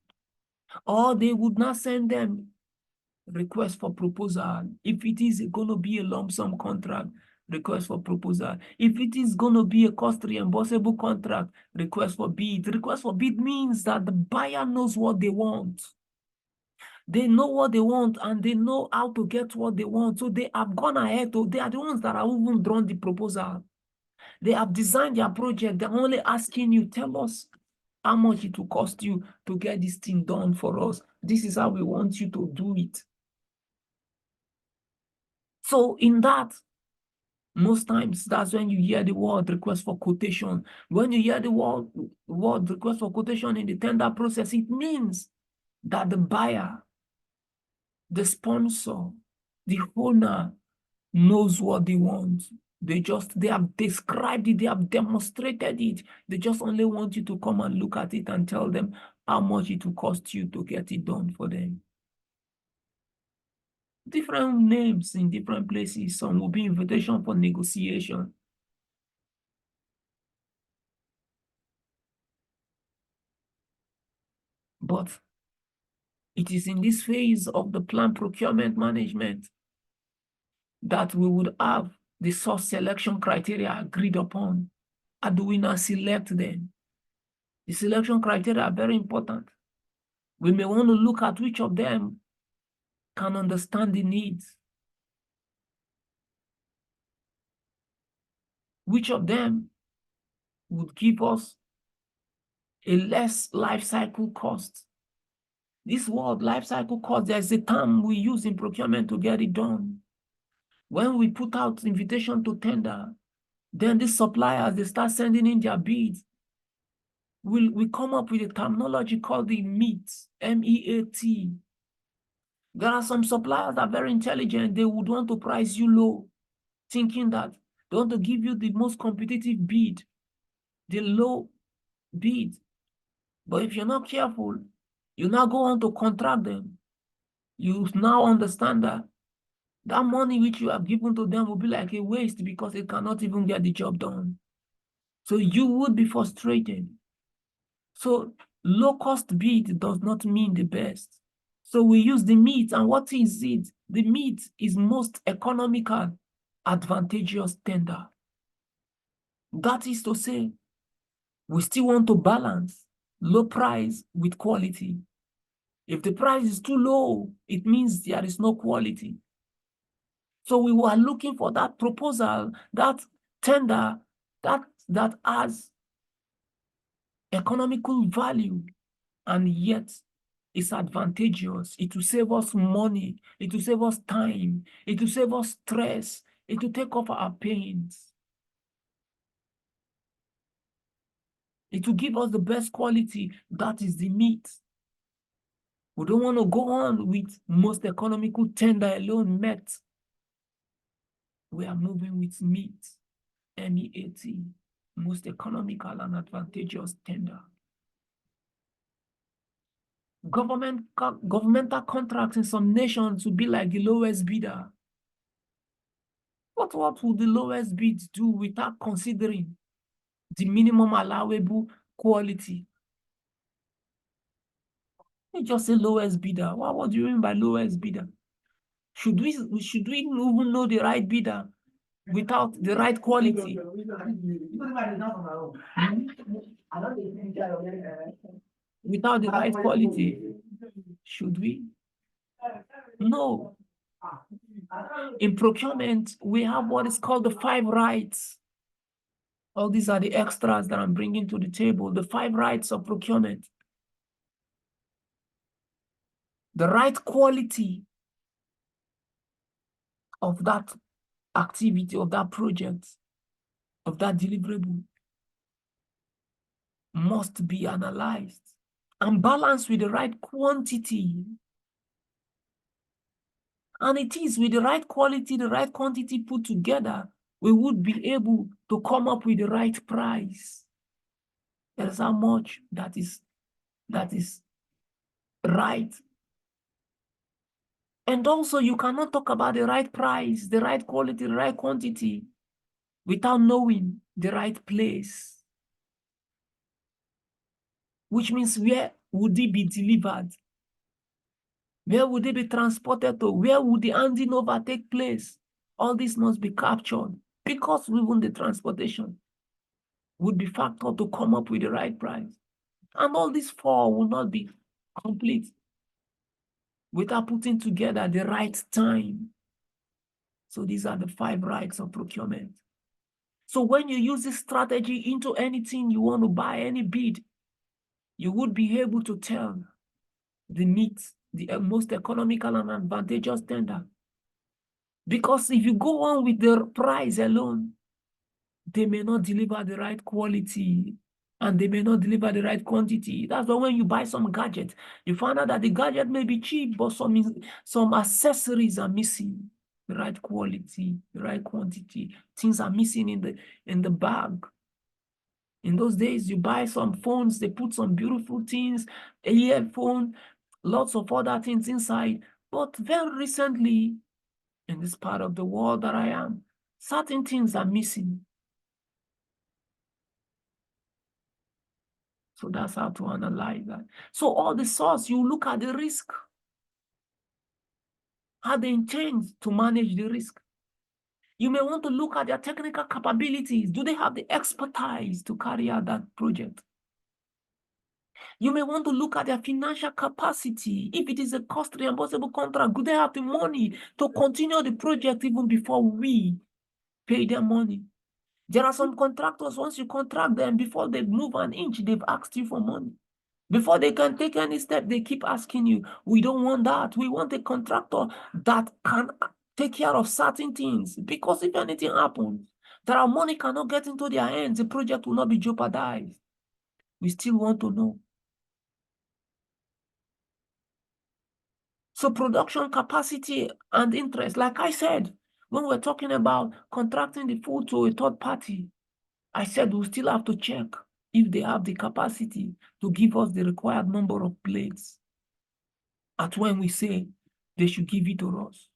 Or they would not send them request for proposal. If it is going to be a lump sum contract, request for proposal. If it is going to be a cost reimbursable contract, request for bid. Request for bid means that the buyer knows what they want. They know what they want and they know how to get what they want. So they have gone ahead. They are the ones that have even drawn the proposal. They have designed their project. They're only asking you, tell us how much it will cost you to get this thing done for us. This is how we want you to do it. So in that, most times that's when you hear the word request for quotation. When you hear the word request for quotation in the tender process, it means that the buyer, the sponsor, the owner knows what they want. They have described it, they have demonstrated it. They just only want you to come and look at it and tell them how much it will cost you to get it done for them. Different names in different places. Some will be invitation for negotiation. But it is in this phase of the plan procurement management that we would have the source selection criteria agreed upon. How do we now select them? The selection criteria are very important. We may want to look at which of them can understand the needs. Which of them would give us a less life cycle cost. This word, life cycle cost, there's a term we use in procurement to get it done. When we put out invitation to tender, then these suppliers, they start sending in their bids. We come up with a terminology called the MEAT, M-E-A-T. There are some suppliers that are very intelligent. They would want to price you low, thinking that they want to give you the most competitive bid, the low bid. But if you're not careful, you now go on to contract them. You now understand that that money which you have given to them will be like a waste because they cannot even get the job done. So you would be frustrated. So low cost bid does not mean the best. So we use the MEAT, and what is it? The MEAT is most economical, advantageous tender. That is to say, we still want to balance low price with quality. If the price is too low, it means there is no quality. So we were looking for that proposal, that tender, that has economical value, and yet it's advantageous. It will save us money. It will save us time. It will save us stress. It will take off our pains. It will give us the best quality. That is the meat. We don't want to go on with most economical tender alone met. We are moving with meat, MEAT, most economical and advantageous tender. Governmental contracts in some nations will be like the lowest bidder. But what would the lowest bid do without considering the minimum allowable quality? You just say lowest bidder. What do you mean by lowest bidder? Should we even know the right bidder without the right quality? Without the right quality, should we? No. In procurement, we have what is called the 5 rights. All these are the extras that I'm bringing to the table, the 5 rights of procurement. The right quality of that activity, of that project, of that deliverable must be analyzed and balanced with the right quantity. And it is with the right quality, the right quantity put together, we would be able to come up with the right price. That's how much that is right. And also, you cannot talk about the right price, the right quality, the right quantity without knowing the right place. Which means, where would it be delivered? Where would it be transported to? Where would the handing over take place? All this must be captured, because even the transportation would be factored to come up with the right price. And all these 4 will not be complete without putting together the right time. So these are the 5 rights of procurement. So when you use this strategy into anything you want to buy, any bid, you would be able to tell the meat, the most economical and advantageous tender. Because if you go on with the price alone, they may not deliver the right quality and they may not deliver the right quantity. That's why when you buy some gadget, you find out that the gadget may be cheap, but some accessories are missing. The right quality, the right quantity. Things are missing in the bag. In those days, you buy some phones, they put some beautiful things, a earphone, lots of other things inside. But very recently, in this part of the world that I am, certain things are missing. So that's how to analyze that. So all the source, you look at the risk. How they intend to manage the risk. You may want to look at their technical capabilities. Do they have the expertise to carry out that project? You may want to look at their financial capacity. If it is a cost reimbursable contract, do they have the money to continue the project even before we pay their money? There are some contractors, once you contract them, before they move an inch, they've asked you for money. Before they can take any step, they keep asking you, we don't want that. We want a contractor that can take care of certain things. Because if anything happens, that our money cannot get into their hands, the project will not be jeopardized. We still want to know. So production capacity and interest, like I said, when we're talking about contracting the food to a third party, I said we still have to check if they have the capacity to give us the required number of plates at when we say they should give it to us.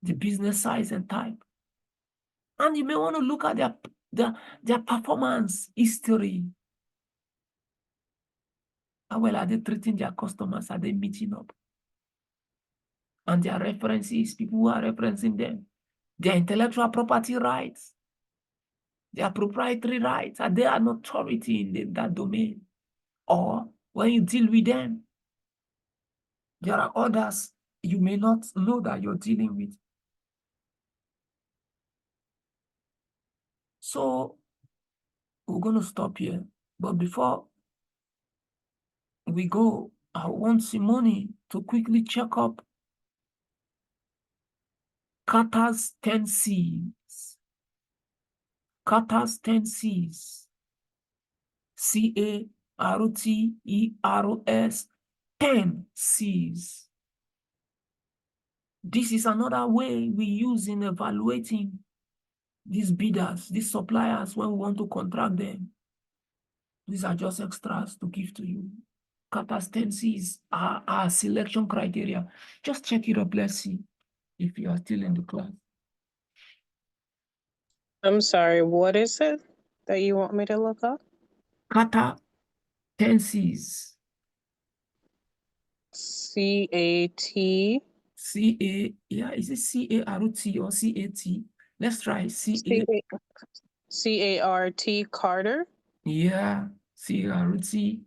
The business size and type. And you may want to look at their performance history. How well are they treating their customers? Are they meeting up? And their references, people who are referencing them. Their intellectual property rights. Their proprietary rights. Are they an authority in that domain? Or when you deal with them, There are others you may not know that you're dealing with. So we're going to stop here. But before we go, I want Simone to quickly check up Carter's 10 C's. Carter's 10 C's. CARTERS 10 C's. This is another way we use in evaluating these bidders, these suppliers, when we want to contract them. These are just extras to give to you. Carter's 10 C's are our selection criteria. Just check it up. Let's see if you are still in the class. I'm sorry, what is it that you want me to look up? Carter 10 C's. C-A-T. C-A, yeah, is it C-A-R-T or C-A-T? Let's try C-A. C-A-R-T Carter. Yeah, C-A-R-T-E-R-S.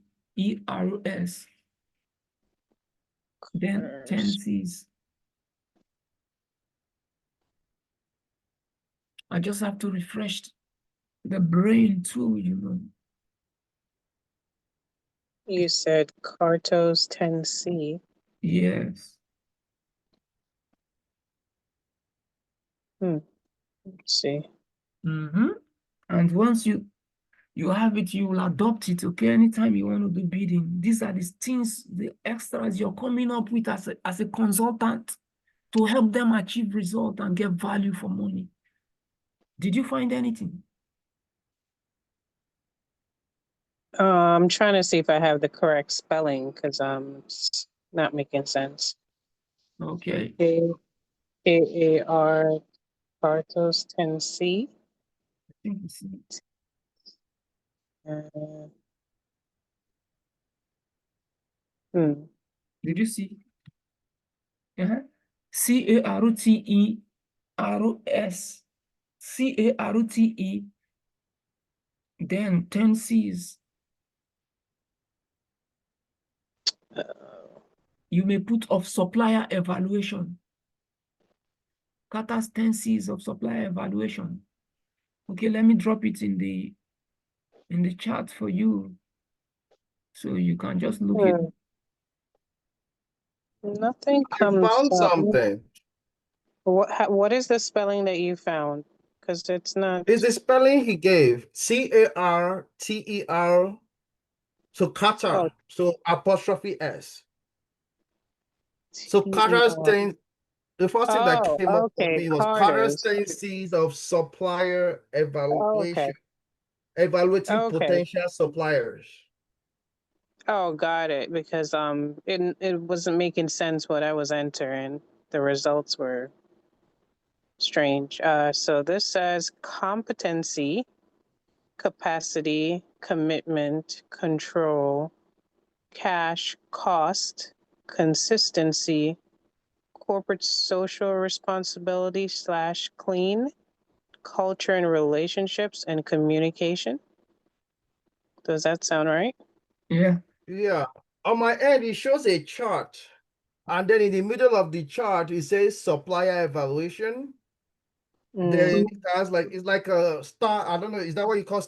Then 10 C's. I just have to refresh the brain too, you know. You said Cartos 10C. Yes. Let's see. And once you have it, you will adopt it, okay? Anytime you want to do bidding, these are the things, the extras you're coming up with as a consultant to help them achieve results and get value for money. Did you find anything? I'm trying to see if I have the correct spelling because it's not making sense. Okay. K-A-R Cartos 10C. I think you see it. Did you see? C-A-R-T-E-R-S. C-A-R-T-E. Then 10 C's. You may put of supplier evaluation. Carter's 10 C's of supplier evaluation. Okay, let me drop it in the chat for you, so you can just look it. Nothing I comes found up. something. What is the spelling that you found? Because it's not. Is the spelling he gave C-A-R-T-E-R? So Carter, Oh. so apostrophe S. So Carter's 10, the first thing that came up for me was Carter's 10 C's of supplier evaluation, evaluating potential suppliers. Oh, got it. Because it wasn't making sense what I was entering. The results were strange. So this says competency, capacity, commitment, control, cash, cost, consistency, corporate social responsibility / clean, culture and relationships, and communication. Does that sound right? Yeah. Yeah. On my end, it shows a chart. And then in the middle of the chart, it says supplier evaluation. Then it has like, it's like a star. I don't know. Is that what you call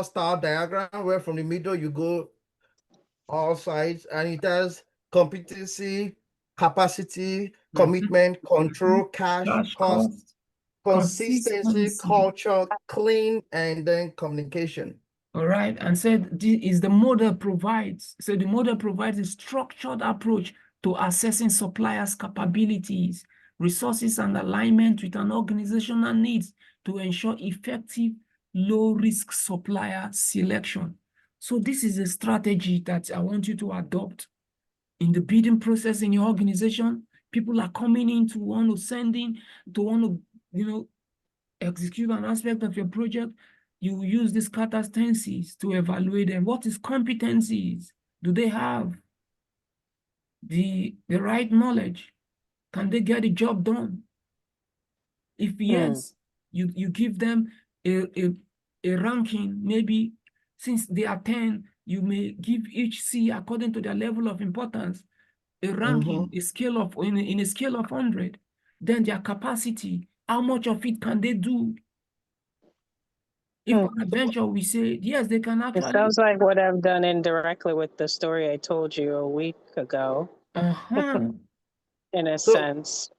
star diagram, where from the middle you go all sides, and it has competency, capacity, commitment, control, cash, cost, consistency, culture, clean, and then communication. All right, and said this is the model provides. So the model provides a structured approach to assessing suppliers' capabilities, resources, and alignment with an organizational needs to ensure effective, low-risk supplier selection. So this is a strategy that I want you to adopt in the bidding process in your organization. People are coming in to want to send in, to want to, execute an aspect of your project. You use these Carter's 10 C's to evaluate them. What is competencies? Do they have the right knowledge? Can they get the job done? If yes, you give them a ranking. Maybe since they are 10, you may give each C according to their level of importance. a ranking, a scale of in a scale of 100, then their capacity, how much of it can they do? If Hmm. on adventure we say yes, they can It actually. sounds like what I've done indirectly with the story I told you a week ago, in a So, sense.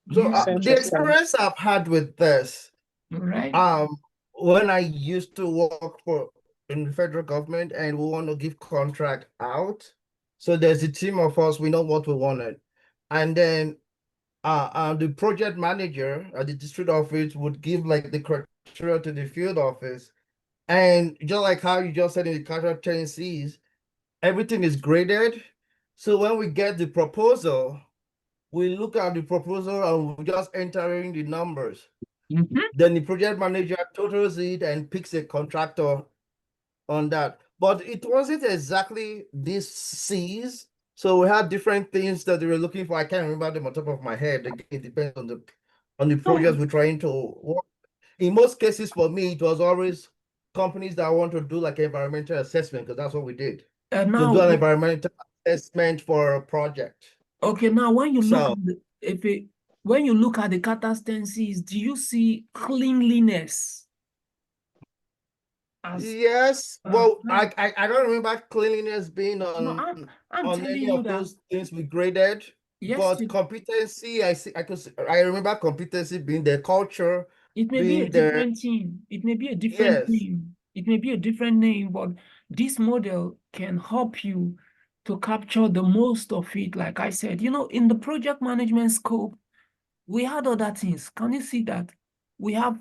Yeah, It's the interesting. experience I've had with this, right. when I used to work for in the federal government and we want to give contract out, so there's a team of us, we know what we wanted, and then the project manager at the district office would give like the criteria to the field office, and just like how you just said in the casual training Cs, everything is graded. So when we get the proposal, we look at the proposal and we just entering the numbers. Then the project manager totals it and picks a contractor on that. But it wasn't exactly this C's. So we had different things that they were looking for. I can't remember them on top of my head. Again, it depends on the projects we're trying to work. In most cases, for me, it was always companies that want to do like environmental assessment, because that's what we did. To Now, do an environmental assessment for a project. okay, now when you look So at when you look at the catastances, do you see cleanliness as yes, well, no, I don't remember cleanliness being I'm on telling any you of that those things we graded, yes, but competency, I remember competency being the culture, it may be a being the different thing. It may be a different yes. name. It may be a different name, but this model can help you to capture the most of it. Like I said, in the project management scope, we had other things. Can you see that? We have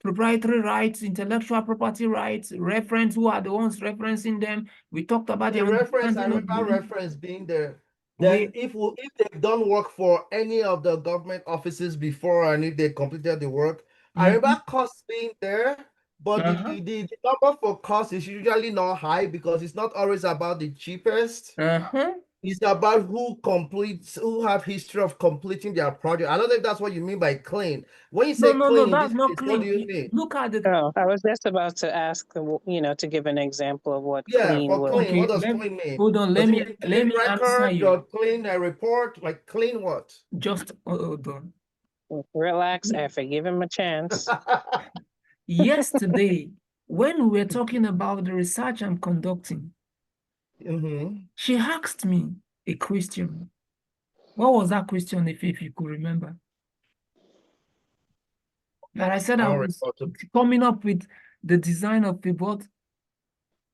proprietary rights, intellectual property rights, reference, who are the ones referencing them. We talked about the The reference, I understanding of remember the reference being there. Then way. if they've done work for any of the government offices before and if they completed the work, I remember costs being there, but the number for cost is usually not high because it's not always about the cheapest. It's about who have history of completing their project. I don't think that's what you mean by clean. When you No, say no, no, clean in that's this not case, what do you clean. mean? Look at the Oh, I was just about to ask, to give an example of what Yeah, clean for would. clean, what okay, does clean mean? hold on, Does let it me mean let clean me answer record you. or clean a report? Like clean what? Just hold on. Relax, Effie, give him a chance. Yesterday, when we were talking about the research I'm conducting, she asked me a question. What was that question, if you could remember? That I said I I'll was report to. coming up with the design of the what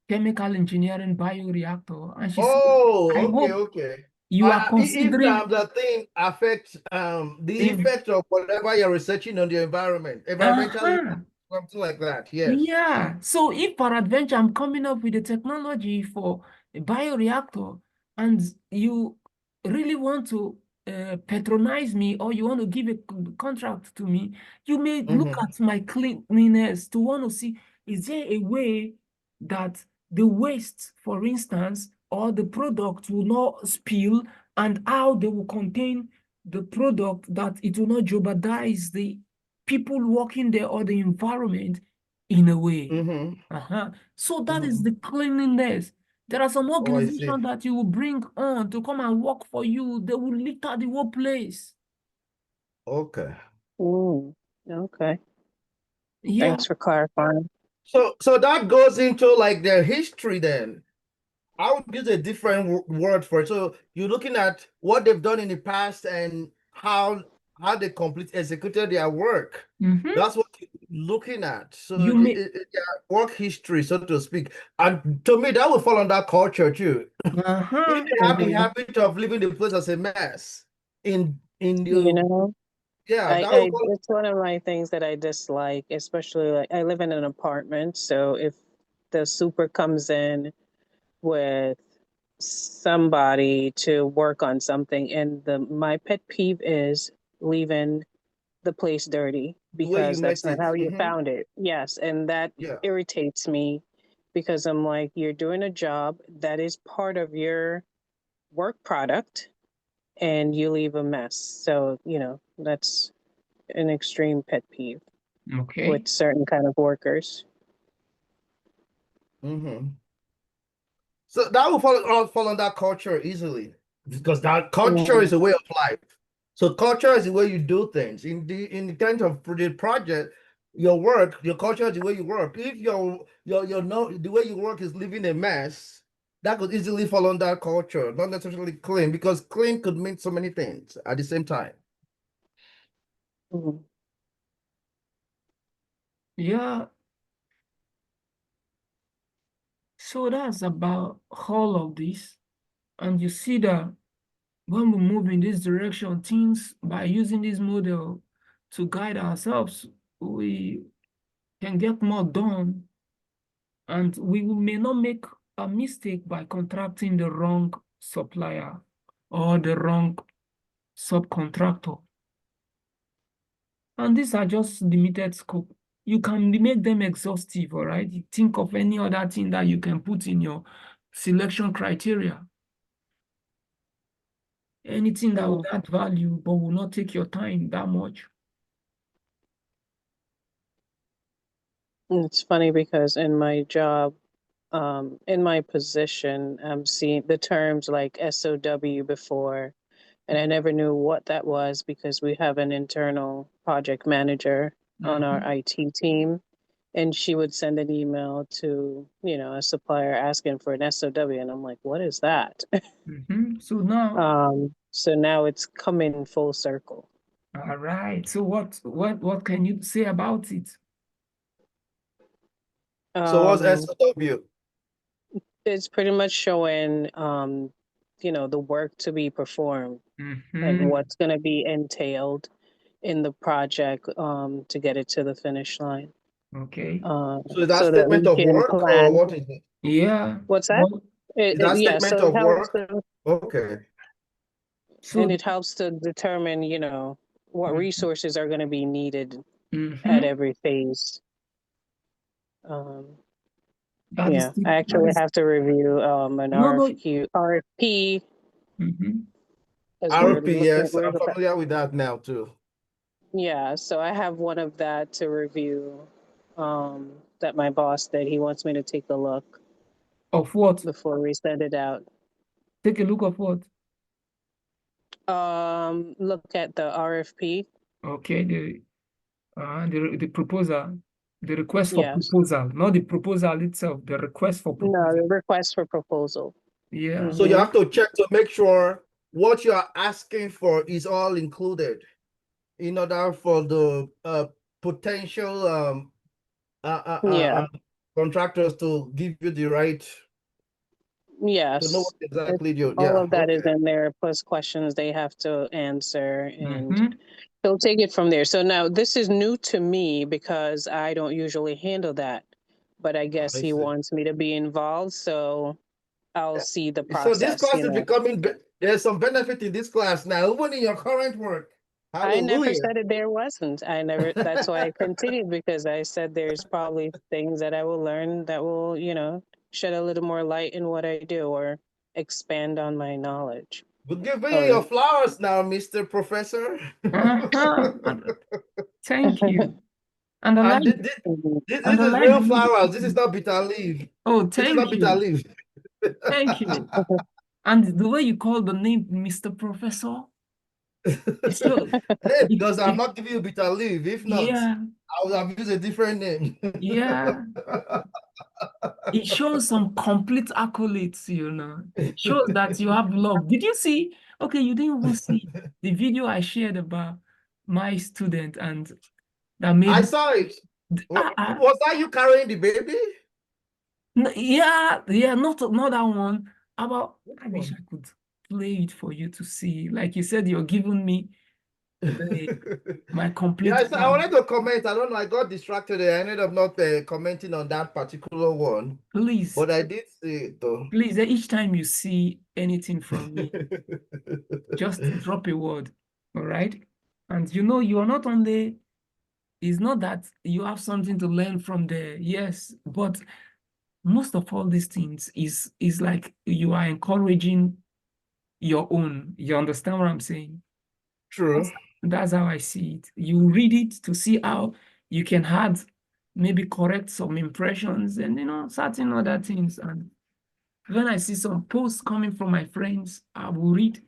chemical engineering bioreactor, and she said, "I Oh, okay, hope okay. you are If considering the thing affects the the effect of whatever you're researching on the environment, environmental uh-huh. impact, something like that. Yes. Yeah. So if peradventure I'm coming up with a technology for a bioreactor and you really want to patronize me or you want to give a contract to me, you may look at my cleanliness to want to see, is there a way that the waste, for instance, or the product will not spill and how they will contain the product that it will not jeopardize the people working there or the environment in a way. So that is the cleanliness. There are some Oh, I see. organizations that you will bring on to come and work for you. They will litter the whole place. Okay. Okay. Yeah. Thanks for clarifying. So that goes into like their history then. I would use a different word for it. So you're looking at what they've done in the past and how they executed their work. That's what you're looking at. So You may their work history, so to speak. And to me, that would fall under culture too. If they have the habit of leaving the place as a mess in You the know, yeah, that would fall. it's one of my things that I dislike, especially like I live in an apartment. So if the super comes in with somebody to work on something, and my pet peeve is leaving the place dirty The way you because that's met not it. how you found it. Yes, and that Yeah. irritates me because I'm like, you're doing a job that is part of your work product and you leave a mess. So, that's an extreme pet peeve okay. with certain kind of workers. So that will fall under culture easily. because that culture is a way of life. So culture is the way you do things. In the kind of the project, your work, your culture is the way you work. If your no the way you work is leaving a mess, that could easily fall under culture, not necessarily clean, because clean could mean so many things at the same time. Mhm. Yeah. So that's about all of this. And you see that when we move in this direction, things by using this model to guide ourselves, we can get more done. And we may not make a mistake by contracting the wrong supplier or the wrong subcontractor. And these are just limited scope. You can make them exhaustive, all right? You think of any other thing that you can put in your selection criteria. Anything that would add value but will not take your time that much. It's funny because in my job, in my position, I'm seeing the terms like SOW before, and I never knew what that was because we have an internal project manager on our IT team, and she would send an email to, a supplier asking for an SOW, and I'm like, what is that? So now, So now it's coming full circle. all right. So what can you say about it? So what's SOW? It's pretty much showing, the work to be performed, like what's going to be entailed in the project to get it to the finish line. Okay. So is that So that statement we of can work or plan. what is it? Yeah. What's that? Well, Is that Yeah, statement so it of helps work? Okay. and so it helps to determine, what resources are going to be needed at every phase. that is I actually have to review an no. RFP. As we're RP, looking, yes, I'm familiar with that now too. yeah, so I have one of that to review. That my boss did. He wants me to take a look Of what? before we send it out. Take a look of what? Look at the RFP. Okay, the proposal, the request for Yes. proposal, not the proposal itself, the request for No, proposal. the request for proposal. Yeah. So you have to check to make sure what you are asking for is all included in order for the potential contractors to give you the right Yes. to know what exactly you all of that is in there, plus questions they have to answer, and they'll take it from there. So now this is new to me because I don't usually handle that, but I guess he wants me to be involved, so I'll see the process. So this class is becoming, there's some benefit in this class now, even in your current work. Hallelujah. I never said it there wasn't. That's why I continued, because I said there's probably things that I will learn that will, shed a little more light in what I do or expand on my knowledge. We'll give you your flowers now, Mr. Professor. Thank you. And I like this is real flowers. This is not bitter leaf. Oh, this is not bitter leaf. Thank you. And the way you call the name Mr. Professor, because I'm not giving you bitter leaf. If not, I would have used a different name. It shows some complete accolades, It shows that you have love. Did you see? Okay, you didn't even see the video I shared about my student and that made. I saw it. Was that you carrying the baby? Yeah, not that one. I wish I could play it for you to see. Like you said, you're giving me my complete. Yeah, I wanted to comment. I don't know. I got distracted. I ended up not commenting on that particular one. Please. But I did see it though. Please, each time you see anything from me, just drop a word. All right. And you are not only, it's not that you have something to learn from there. Yes, but most of all these things is like you are encouraging your own. You understand what I'm saying? True. That's how I see it. You read it to see how you can add, maybe correct some impressions and certain other things. And when I see some posts coming from my friends, I will read,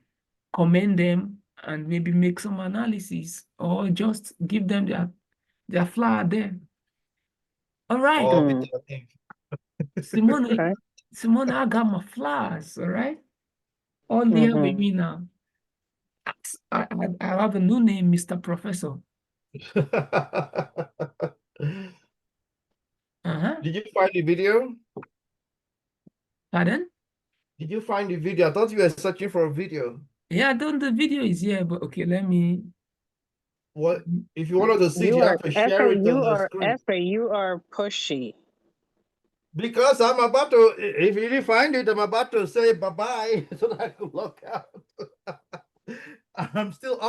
comment them, and maybe make some analysis or just give them their flower there. All right, Oh, bit of thing. Simone, Okay. Simone, I got my flowers, all right? All there with me now. I have a new name, Mr. Professor. Did you find the video? Pardon? Did you find the video? I thought you were searching for a video. Yeah, the video is here, but okay, let me. What if you wanted to see? You You are have to share it on the screen. you are pushy. Because I'm about to. If you didn't find it, I'm about to say bye-bye so that I could log out. I'm still